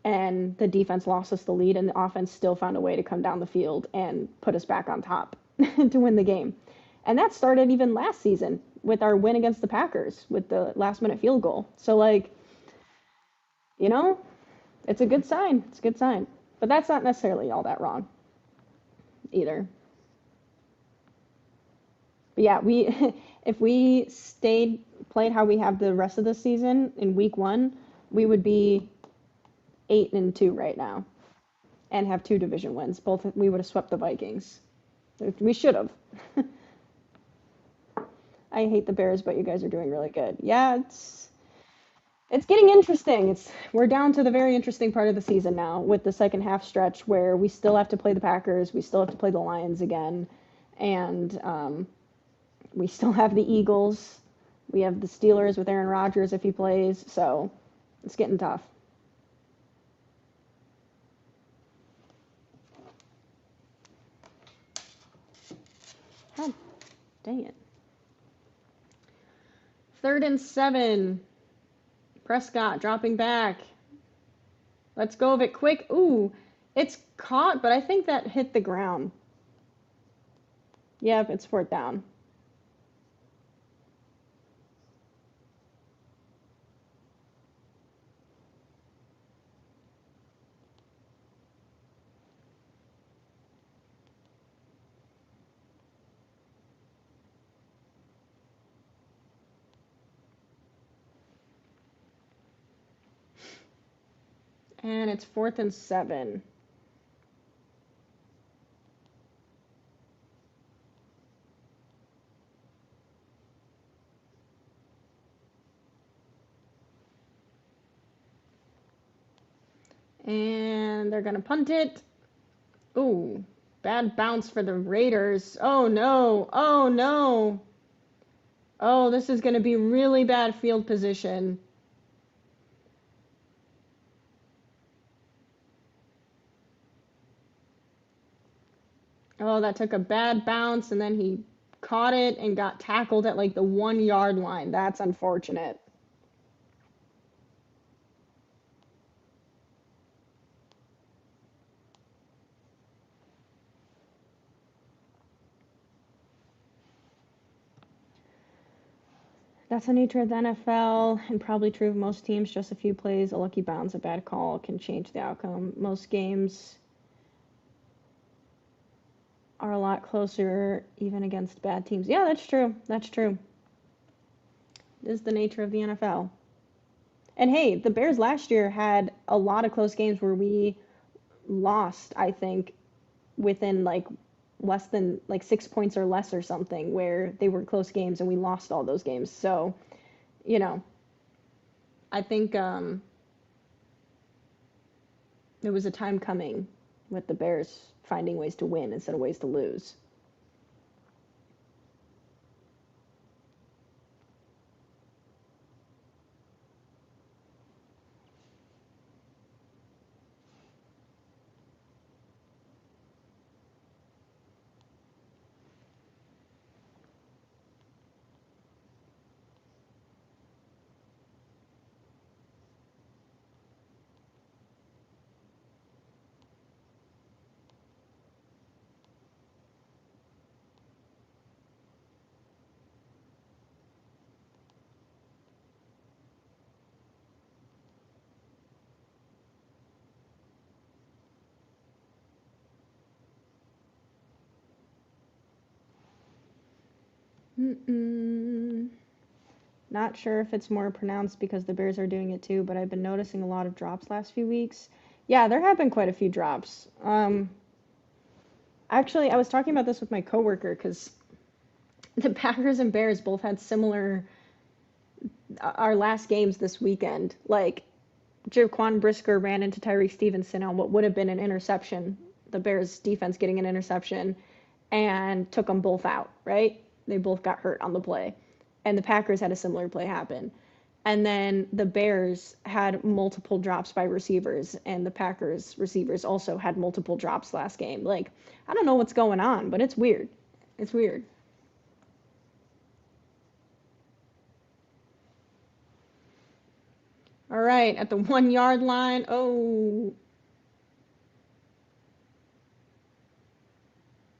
And the defense lost us the lead, and the offense still found a way to come down the field and put us back on top to win the game. And that started even last season with our win against the Packers with the last minute field goal. So, like, you know, it's a good sign. It's a good sign. But that's not necessarily all that wrong either. But yeah, if we played how we have the rest of the season in week 1, we would be 8-2 right now and have 2 division wins. Both we would have swept the Vikings. We should have. I hate the Bears, but you guys are doing really good. Yeah, it's getting interesting. We're down to the very interesting part of the season now with the second half stretch where we still have to play the Packers, we still have to play the Lions again, and we still have the Eagles. We have the Steelers with Aaron Rodgers if he plays, so it's getting tough. God dang it. 3rd and 7. Prescott dropping back. Let's go of it quick. Ooh, it's caught, but I think that hit the ground. Yep, it's 4th down. And it's 4th and 7. And they're going to punt it. Ooh, bad bounce for the Raiders. Oh, no. Oh, no. Oh, this is going to be really bad field position. Oh, that took a bad bounce, and then he caught it and got tackled at like the 1-yard line. That's unfortunate. That's the nature of the NFL and probably true of most teams. Just a few plays, a lucky bounce, a bad call can change the outcome. Most games are a lot closer even against bad teams. Yeah, that's true. That's true. It is the nature of the NFL. And hey, the Bears last year had a lot of close games where we lost, I think, within like less than like 6 points or less or something, where they were close games and we lost all those games. So, I think there was a time coming with the Bears finding ways to win instead of ways to lose. Mm-mm. Not sure if it's more pronounced because the Bears are doing it too, but I've been noticing a lot of drops last few weeks. Yeah, there have been quite a few drops. Actually, I was talking about this with my coworker because the Packers and Bears both had similar our last games this weekend. Like Jaquan Brisker ran into Tyreek Stevenson on what would have been an interception, the Bears defense getting an interception, and took them both out, right? They both got hurt on the play. And the Packers had a similar play happen. And then the Bears had multiple drops by receivers, and the Packers receivers also had multiple drops last game. Like, I don't know what's going on, but it's weird. It's weird. All right, at the 1 yard line. Oh,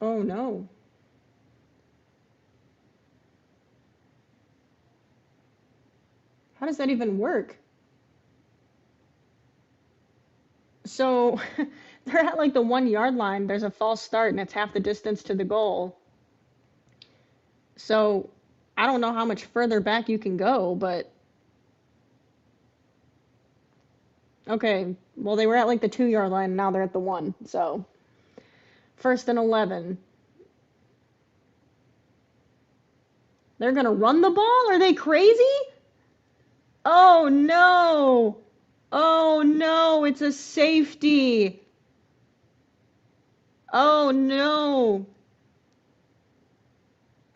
oh no. How does that even work? So they're at like the 1 yard line. There's a false start, and it's half the distance to the goal. So I don't know how much further back you can go, but okay. Well, they were at like the 2 yard line, and now they're at the one. So 1st and 11. They're gonna run the ball? Are they crazy? Oh no! Oh no! It's a safety. Oh no!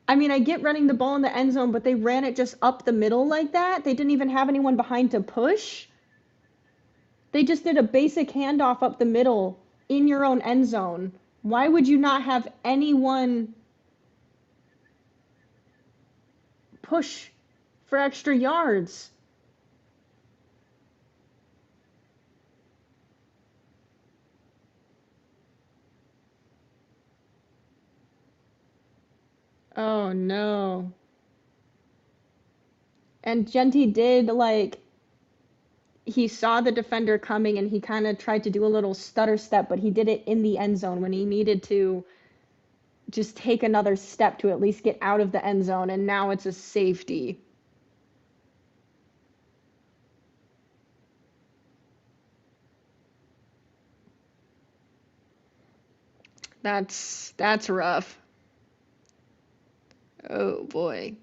I mean, I get running the ball in the end zone, but they ran it just up the middle like that. They didn't even have anyone behind to push. They just did a basic handoff up the middle in your own end zone. Why would you not have anyone push for extra yards? Oh no. And Genty did like he saw the defender coming and he kind of tried to do a little stutter step, but he did it in the end zone when he needed to just take another step to at least get out of the end zone, and now it's a safety. That's rough. Oh boy.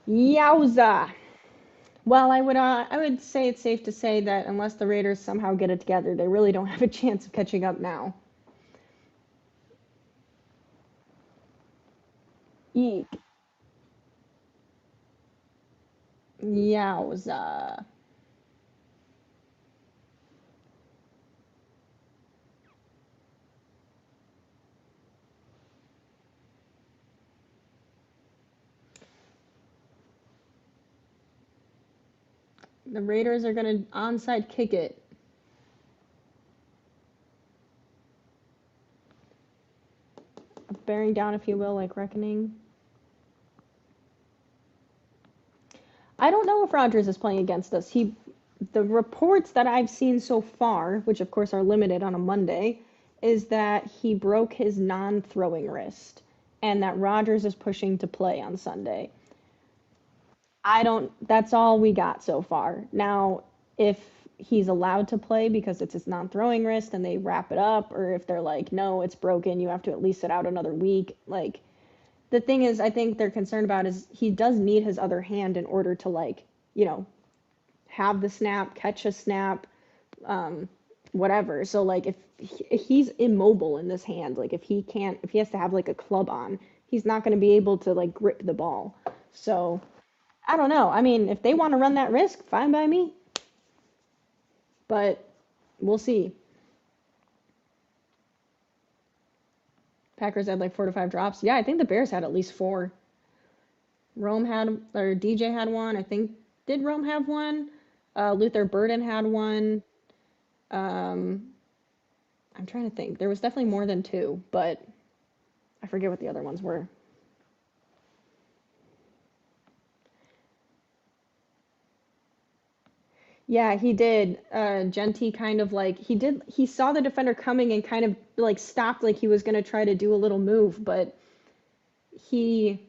Yowza. Well, I would say it's safe to say that unless the Raiders somehow get it together, they really don't have a chance of catching up now. Eek. Yowza. The Raiders are gonna onside kick it. Bearing down, if you will, like reckoning. I don't know if Rodgers is playing against us. The reports that I've seen so far, which of course are limited on a Monday, is that he broke his non-throwing wrist and that Rodgers is pushing to play on Sunday. I don't, that's all we got so far. Now, if he's allowed to play because it's his non-throwing wrist and they wrap it up, or if they're like, no, it's broken, you have to at least sit out another week. Like, the thing is, I think they're concerned about is he does need his other hand in order to, like, you know, have the snap, catch a snap, um, whatever. So, like, if he's immobile in this hand, like, if he has to have, like, a club on, he's not going to be able to, like, grip the ball. So, I don't know. I mean, if they want to run that risk, fine by me. But we'll see. Packers had like 4 to 5 drops. Yeah, I think the Bears had at least four. Rome had, or DJ had one. I think, did Rome have one? Luther Burden had one. Um, I'm trying to think. There was definitely more than two, but I forget what the other ones were. Yeah, he did. Genty kind of like he saw the defender coming and kind of like stopped like he was gonna try to do a little move, but he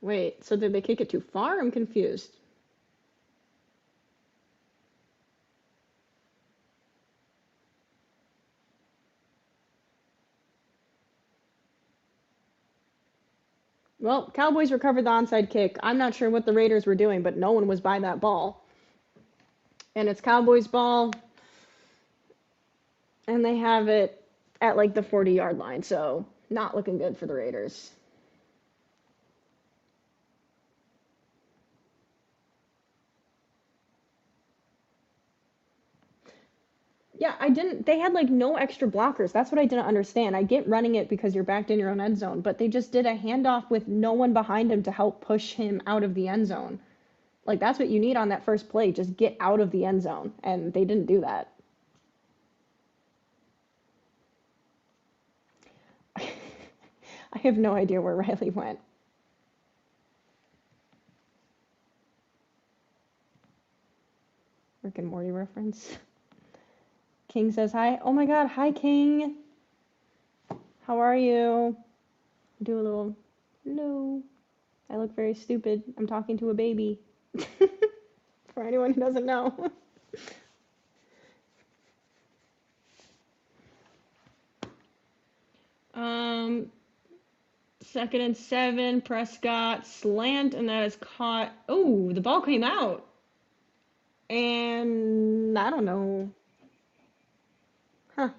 wait, so did they kick it too far? I'm confused. Well, Cowboys recovered the onside kick. I'm not sure what the Raiders were doing, but no one was by that ball. And it's Cowboys ball, and they have it at like the 40-yard line, so not looking good for the Raiders. Yeah, I didn't. They had like no extra blockers. That's what I didn't understand. I get running it because you're backed in your own end zone, but they just did a handoff with no one behind him to help push him out of the end zone. Like that's what you need on that first play. Just get out of the end zone, and they didn't do that. I have no idea where Riley went. Rick and Morty reference. King says hi. Oh my God, hi King. How are you? Do a little hello. I look very stupid. I'm talking to a baby. For anyone who doesn't know. um, second and 7. Prescott slant, and that is caught. Oh, the ball came out, and I don't know. Huh?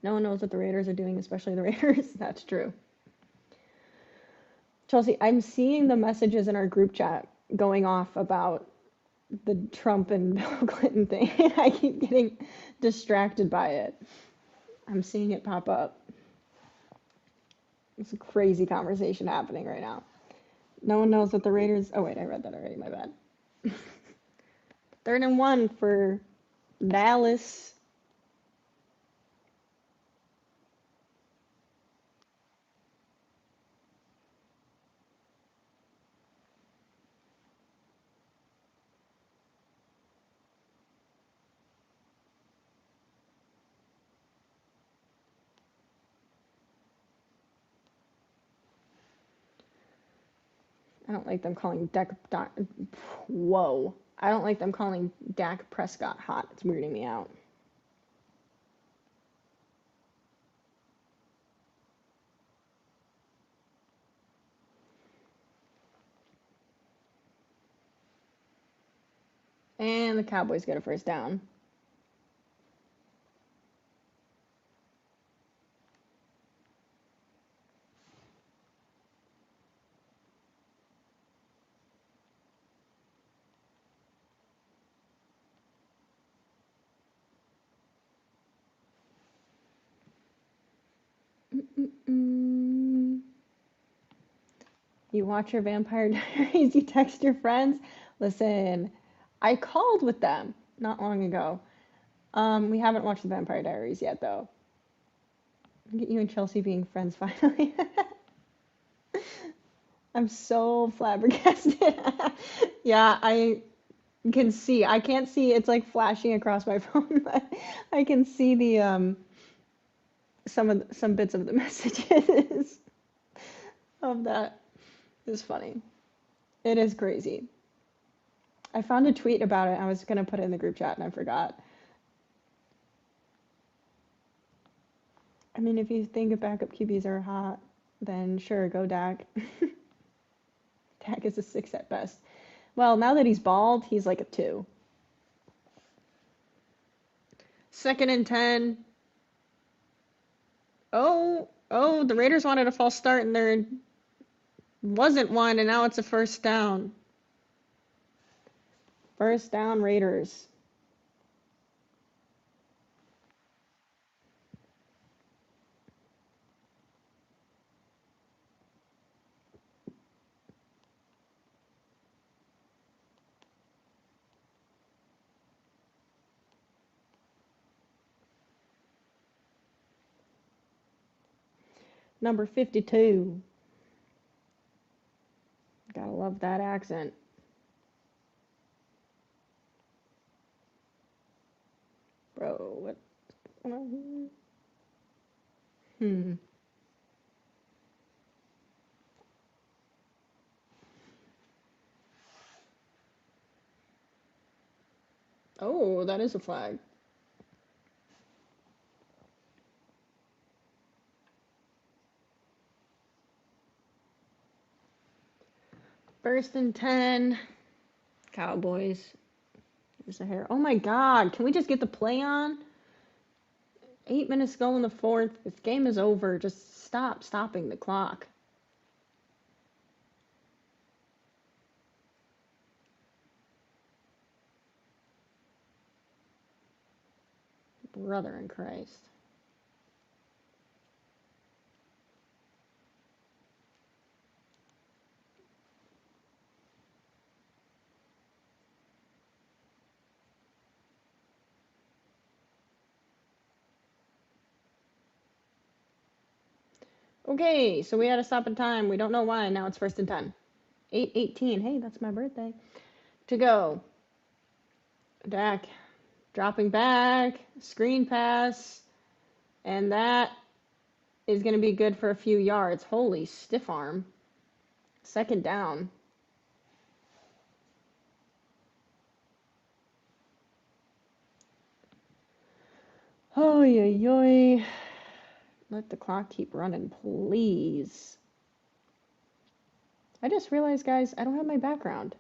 No one knows what the Raiders are doing, especially the Raiders. That's true. Chelsea, I'm seeing the messages in our group chat going off about the Trump and Bill Clinton thing. I keep getting distracted by it. I'm seeing it pop up. It's a crazy conversation happening right now. No one knows what the Raiders. Oh, wait, I read that already. My bad. Third and 1 for Dallas. I don't like them calling Whoa. I don't like them calling Dak Prescott hot. It's weirding me out. And the Cowboys get a first down. Mm-mm-mm. You watch your Vampire Diaries, you text your friends. Listen, I called with them not long ago. We haven't watched the Vampire Diaries yet, though. Get you and Chelsea being friends finally. I'm so flabbergasted. Yeah, I can see. I can't see. It's like flashing across my phone, but I can see the some bits of the messages of that. Is funny. It is crazy. I found a tweet about it. I was gonna put it in the group chat and I forgot. I mean, if you think of backup QBs are hot, then sure, go Dak. Dak is a 6 at best. Well, now that he's bald, he's like a 2. Second and 10. Oh, the Raiders wanted a false start and there wasn't one, and now it's a first down. First down, Raiders. Number 52. Gotta love that accent. Bro, what's going on here? Oh, that is a flag. First and 10. Cowboys. Here's the hair. Oh my God. Can we just get the play on? 8 minutes to go in the fourth. This game is over. Just stop stopping the clock. Brother in Christ. Okay, so we had to stop in time. We don't know why. Now it's first and 10. 8:18. Hey, that's my birthday. To go. Dak dropping back. Screen pass. And that is going to be good for a few yards. Holy stiff arm. Second down. Oh, yoy. Let the clock keep running, please. I just realized, guys, I don't have my background.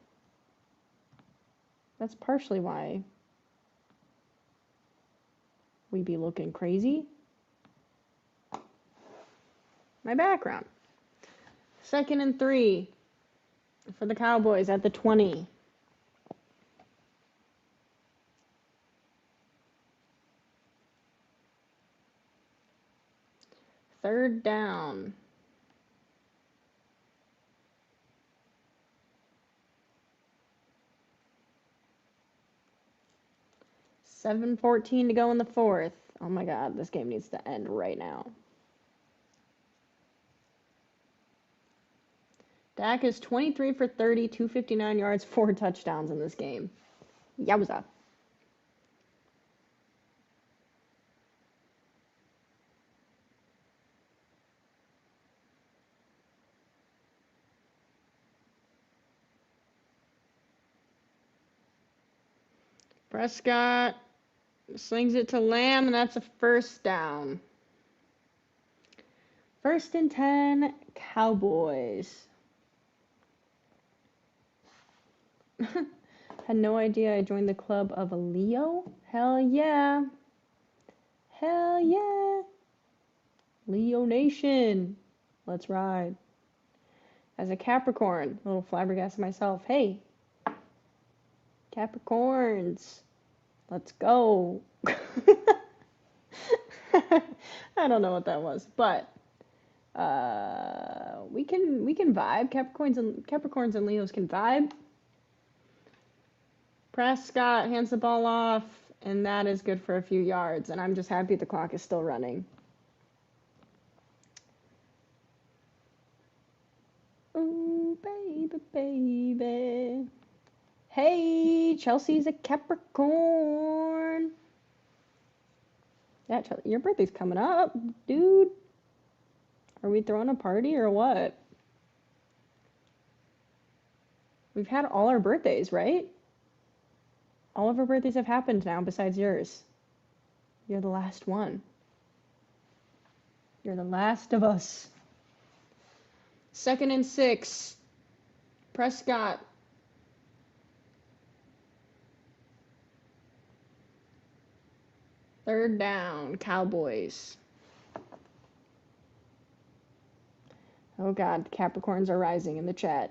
That's partially why we be looking crazy. My background. Second and 3 for the Cowboys at the 20. Third down. $7:14 to go in the fourth. Oh my God, this game needs to end right now. Dak is 23 for 30, 259 yards, 4 touchdowns in this game. Yowza. Prescott slings it to Lamb, and that's a first down. First and 10, Cowboys. Had no idea I joined the club of a Leo. Hell yeah. Hell yeah. Leo Nation. Let's ride. As a Capricorn, a little flabbergasted myself. Hey, Capricorns. Let's go. I don't know what that was, but we can vibe. Capricorns and Leos can vibe. Prescott hands the ball off, and that is good for a few yards, and I'm just happy the clock is still running. Ooh, baby, baby. Hey, Chelsea's a Capricorn. Yeah, Chelsea, your birthday's coming up, dude. Are we throwing a party or what? We've had all our birthdays, right? All of our birthdays have happened now besides yours. You're the last one. You're the last of us. Second and 6. Prescott. Third down, Cowboys. Oh God, the Capricorns are rising in the chat.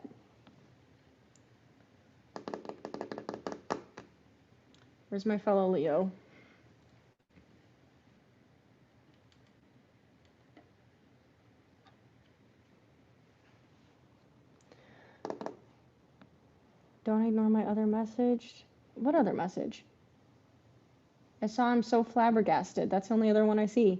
Where's my fellow Leo? Don't ignore my other message. What other message? I saw him so flabbergasted. That's the only other one I see.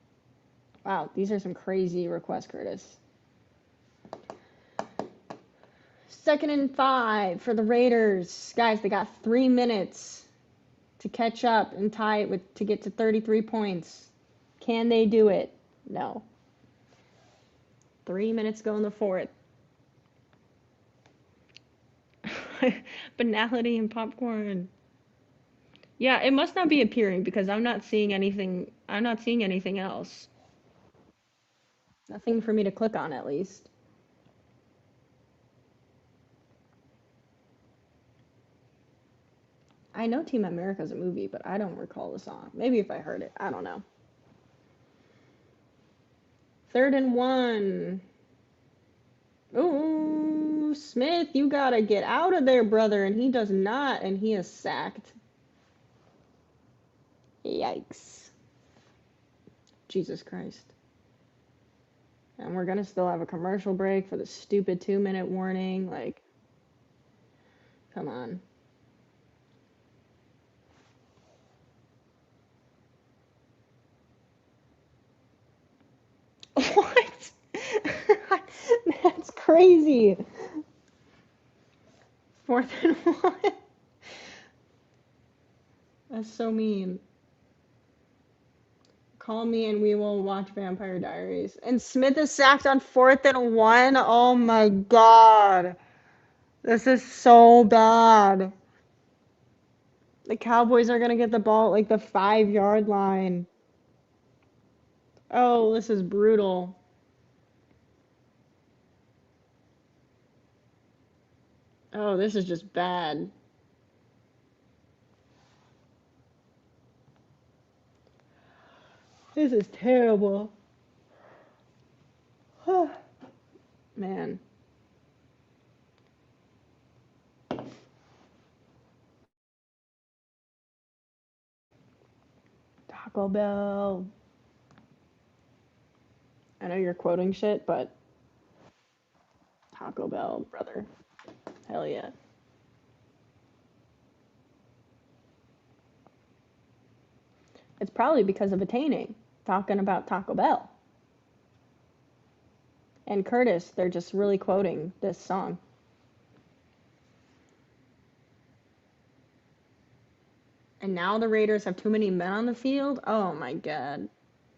Wow, these are some crazy requests, Curtis. 2nd and 5 for the Raiders. Guys, they got 3 minutes to catch up and tie it with to get to 33 points. Can they do it? No. 3 minutes go in the fourth. Banality and popcorn. Yeah, it must not be appearing because I'm not seeing anything. I'm not seeing anything else. Nothing for me to click on, at least. I know Team America's a movie, but I don't recall the song. Maybe if I heard it. I don't know. 3rd and 1. Ooh, Smith, you gotta get out of there, brother. And he does not, and he is sacked. Yikes. Jesus Christ. And we're gonna still have a commercial break for the stupid 2-minute warning. Like, come on. What? That's crazy. 4th and 1. That's so mean. Call me and we will watch Vampire Diaries. And Smith is sacked on 4th and 1. Oh my God. This is so bad. The Cowboys are going to get the ball at like the 5-yard line. Oh, this is brutal. Oh, this is just bad. This is terrible. Man. Taco Bell. I know you're quoting shit, but Taco Bell, brother. Hell yeah. It's probably because of attaining, talking about Taco Bell. And Curtis, they're just really quoting this song. And now the Raiders have too many men on the field? Oh my God.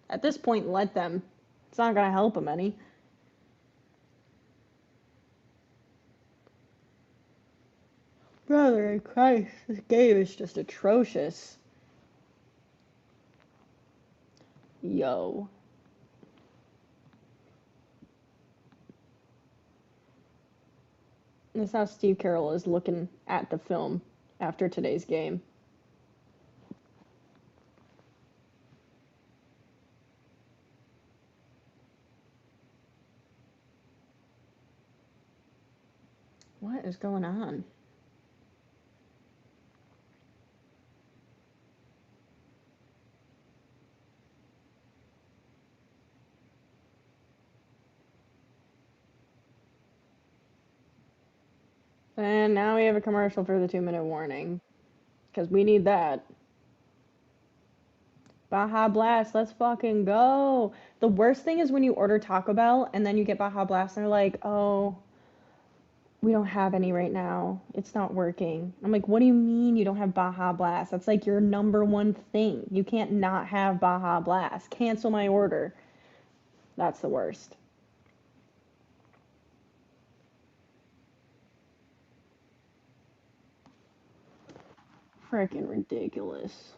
At this point, let them. It's not going to help them any. Brother in Christ, this game is just atrocious. Yo. This is how Steve Carroll is looking at the film after today's game. What is going on? And now we have a commercial for the 2-minute warning. Because we need that. Baja Blast, let's fucking go. The worst thing is when you order Taco Bell and then you get Baja Blast and they're like, oh, we don't have any right now. It's not working. I'm like, what do you mean you don't have Baja Blast? That's like your number one thing. You can't not have Baja Blast. Cancel my order. That's the worst. Freaking ridiculous.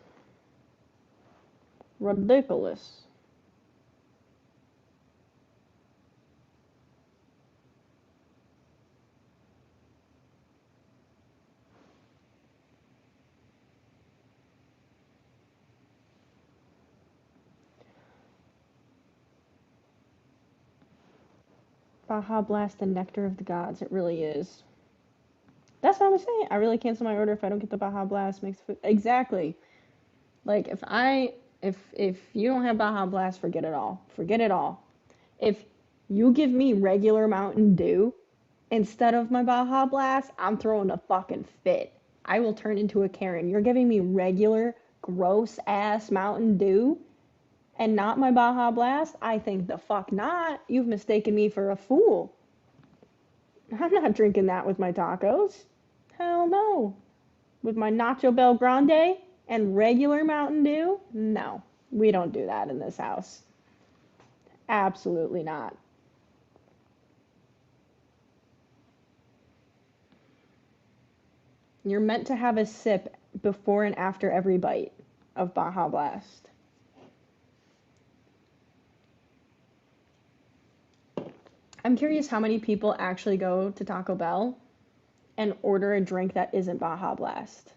Ridiculous. Baja Blast, the nectar of the gods. It really is. That's what I'm saying. I really cancel my order if I don't get the Baja Blast. Makes food. Exactly. Like if you don't have Baja Blast, forget it all. Forget it all. If you give me regular Mountain Dew instead of my Baja Blast, I'm throwing a fucking fit. I will turn into a Karen. You're giving me regular gross ass Mountain Dew? And not my Baja Blast? I think the fuck not. You've mistaken me for a fool. I'm not drinking that with my tacos. Hell no. With my Nacho Bel Grande and regular Mountain Dew? No, we don't do that in this house. Absolutely not. You're meant to have a sip before and after every bite of Baja Blast. I'm curious how many people actually go to Taco Bell and order a drink that isn't Baja Blast.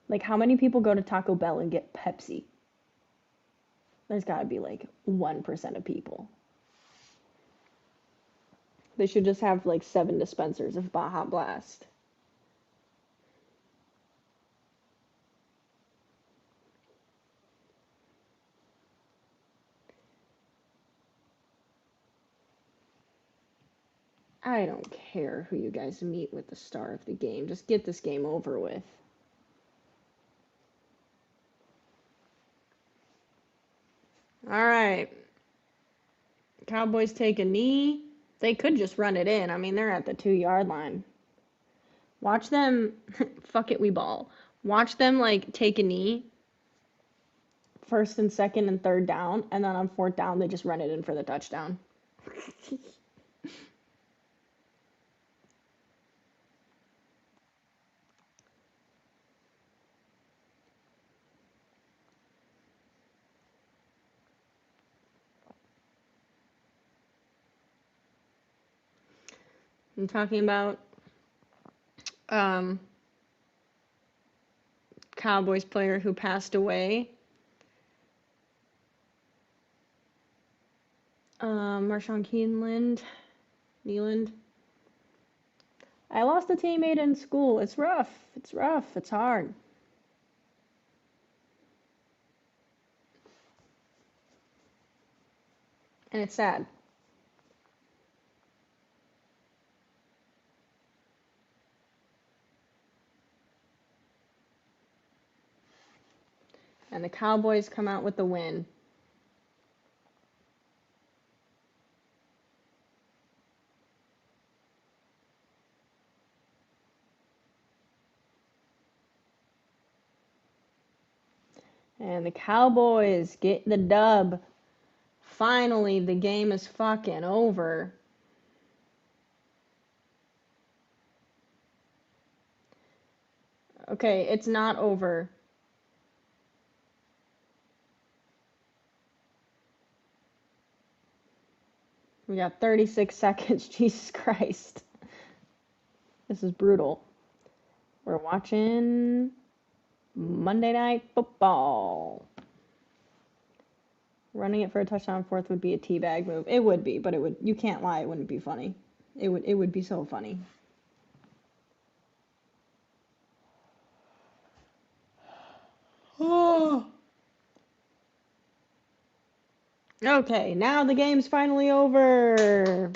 Like, how many people go to Taco Bell and get Pepsi? There's gotta be like 1% of people. They should just have like 7 dispensers of Baja Blast. I don't care who you guys meet with the star of the game. Just get this game over with. All right. Cowboys take a knee. They could just run it in. I mean, they're at the 2-yard line. Watch them. Fuck it, we ball. Watch them, like, take a knee. First and second and third down. And then on fourth down, they just run it in for the touchdown. I'm talking about Cowboys player who passed away. Marshawn Keeneland. I lost a teammate in school. It's rough. It's rough. It's hard. And it's sad. And the Cowboys come out with the win. And the Cowboys get the dub. Finally, the game is fucking over. Okay, it's not over. We got 36 seconds. Jesus Christ. This is brutal. We're watching Monday Night Football. Running it for a touchdown fourth would be a teabag move. It would be, but it would. You can't lie. It wouldn't be funny. It would be so funny. Oh. Okay, now the game's finally over.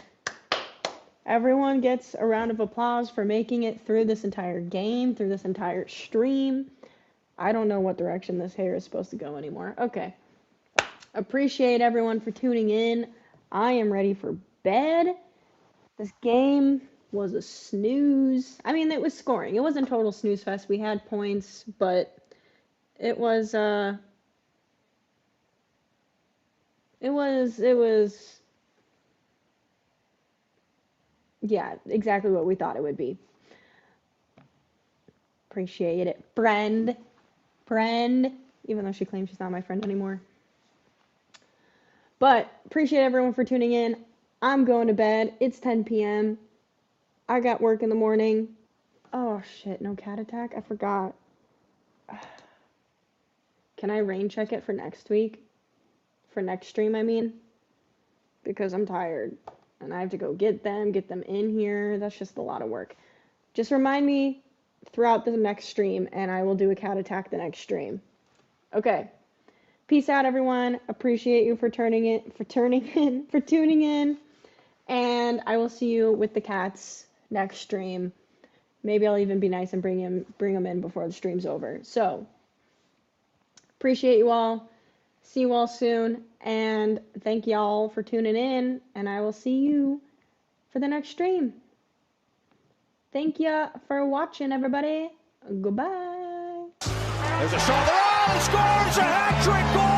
Everyone gets a round of applause for making it through this entire game, through this entire stream. I don't know what direction this hair is supposed to go anymore. Okay. Appreciate everyone for tuning in. I am ready for bed. This game was a snooze. I mean, it was scoring. It wasn't total snooze fest. We had points, but it was yeah, exactly what we thought it would be. Appreciate it. Friend. Even though she claims she's not my friend anymore. But appreciate everyone for tuning in. I'm going to bed. It's 10 p.m. I got work in the morning. Oh shit, no cat attack? I forgot. Can I rain check it for next week? For next stream, I mean? Because I'm tired. And I have to go get them in here. That's just a lot of work. Just remind me throughout the next stream, and I will do a cat attack the next stream. Okay. Peace out, everyone. Appreciate you for tuning in. And I will see you with the cats next stream. Maybe I'll even be nice and bring them in before the stream's over. So, appreciate you all. see you all soon. And thank y'all for tuning in. And I will see you for the next stream. Thank you for watching, everybody. Goodbye. There's a shot there. Oh, he scores a hat trick goal.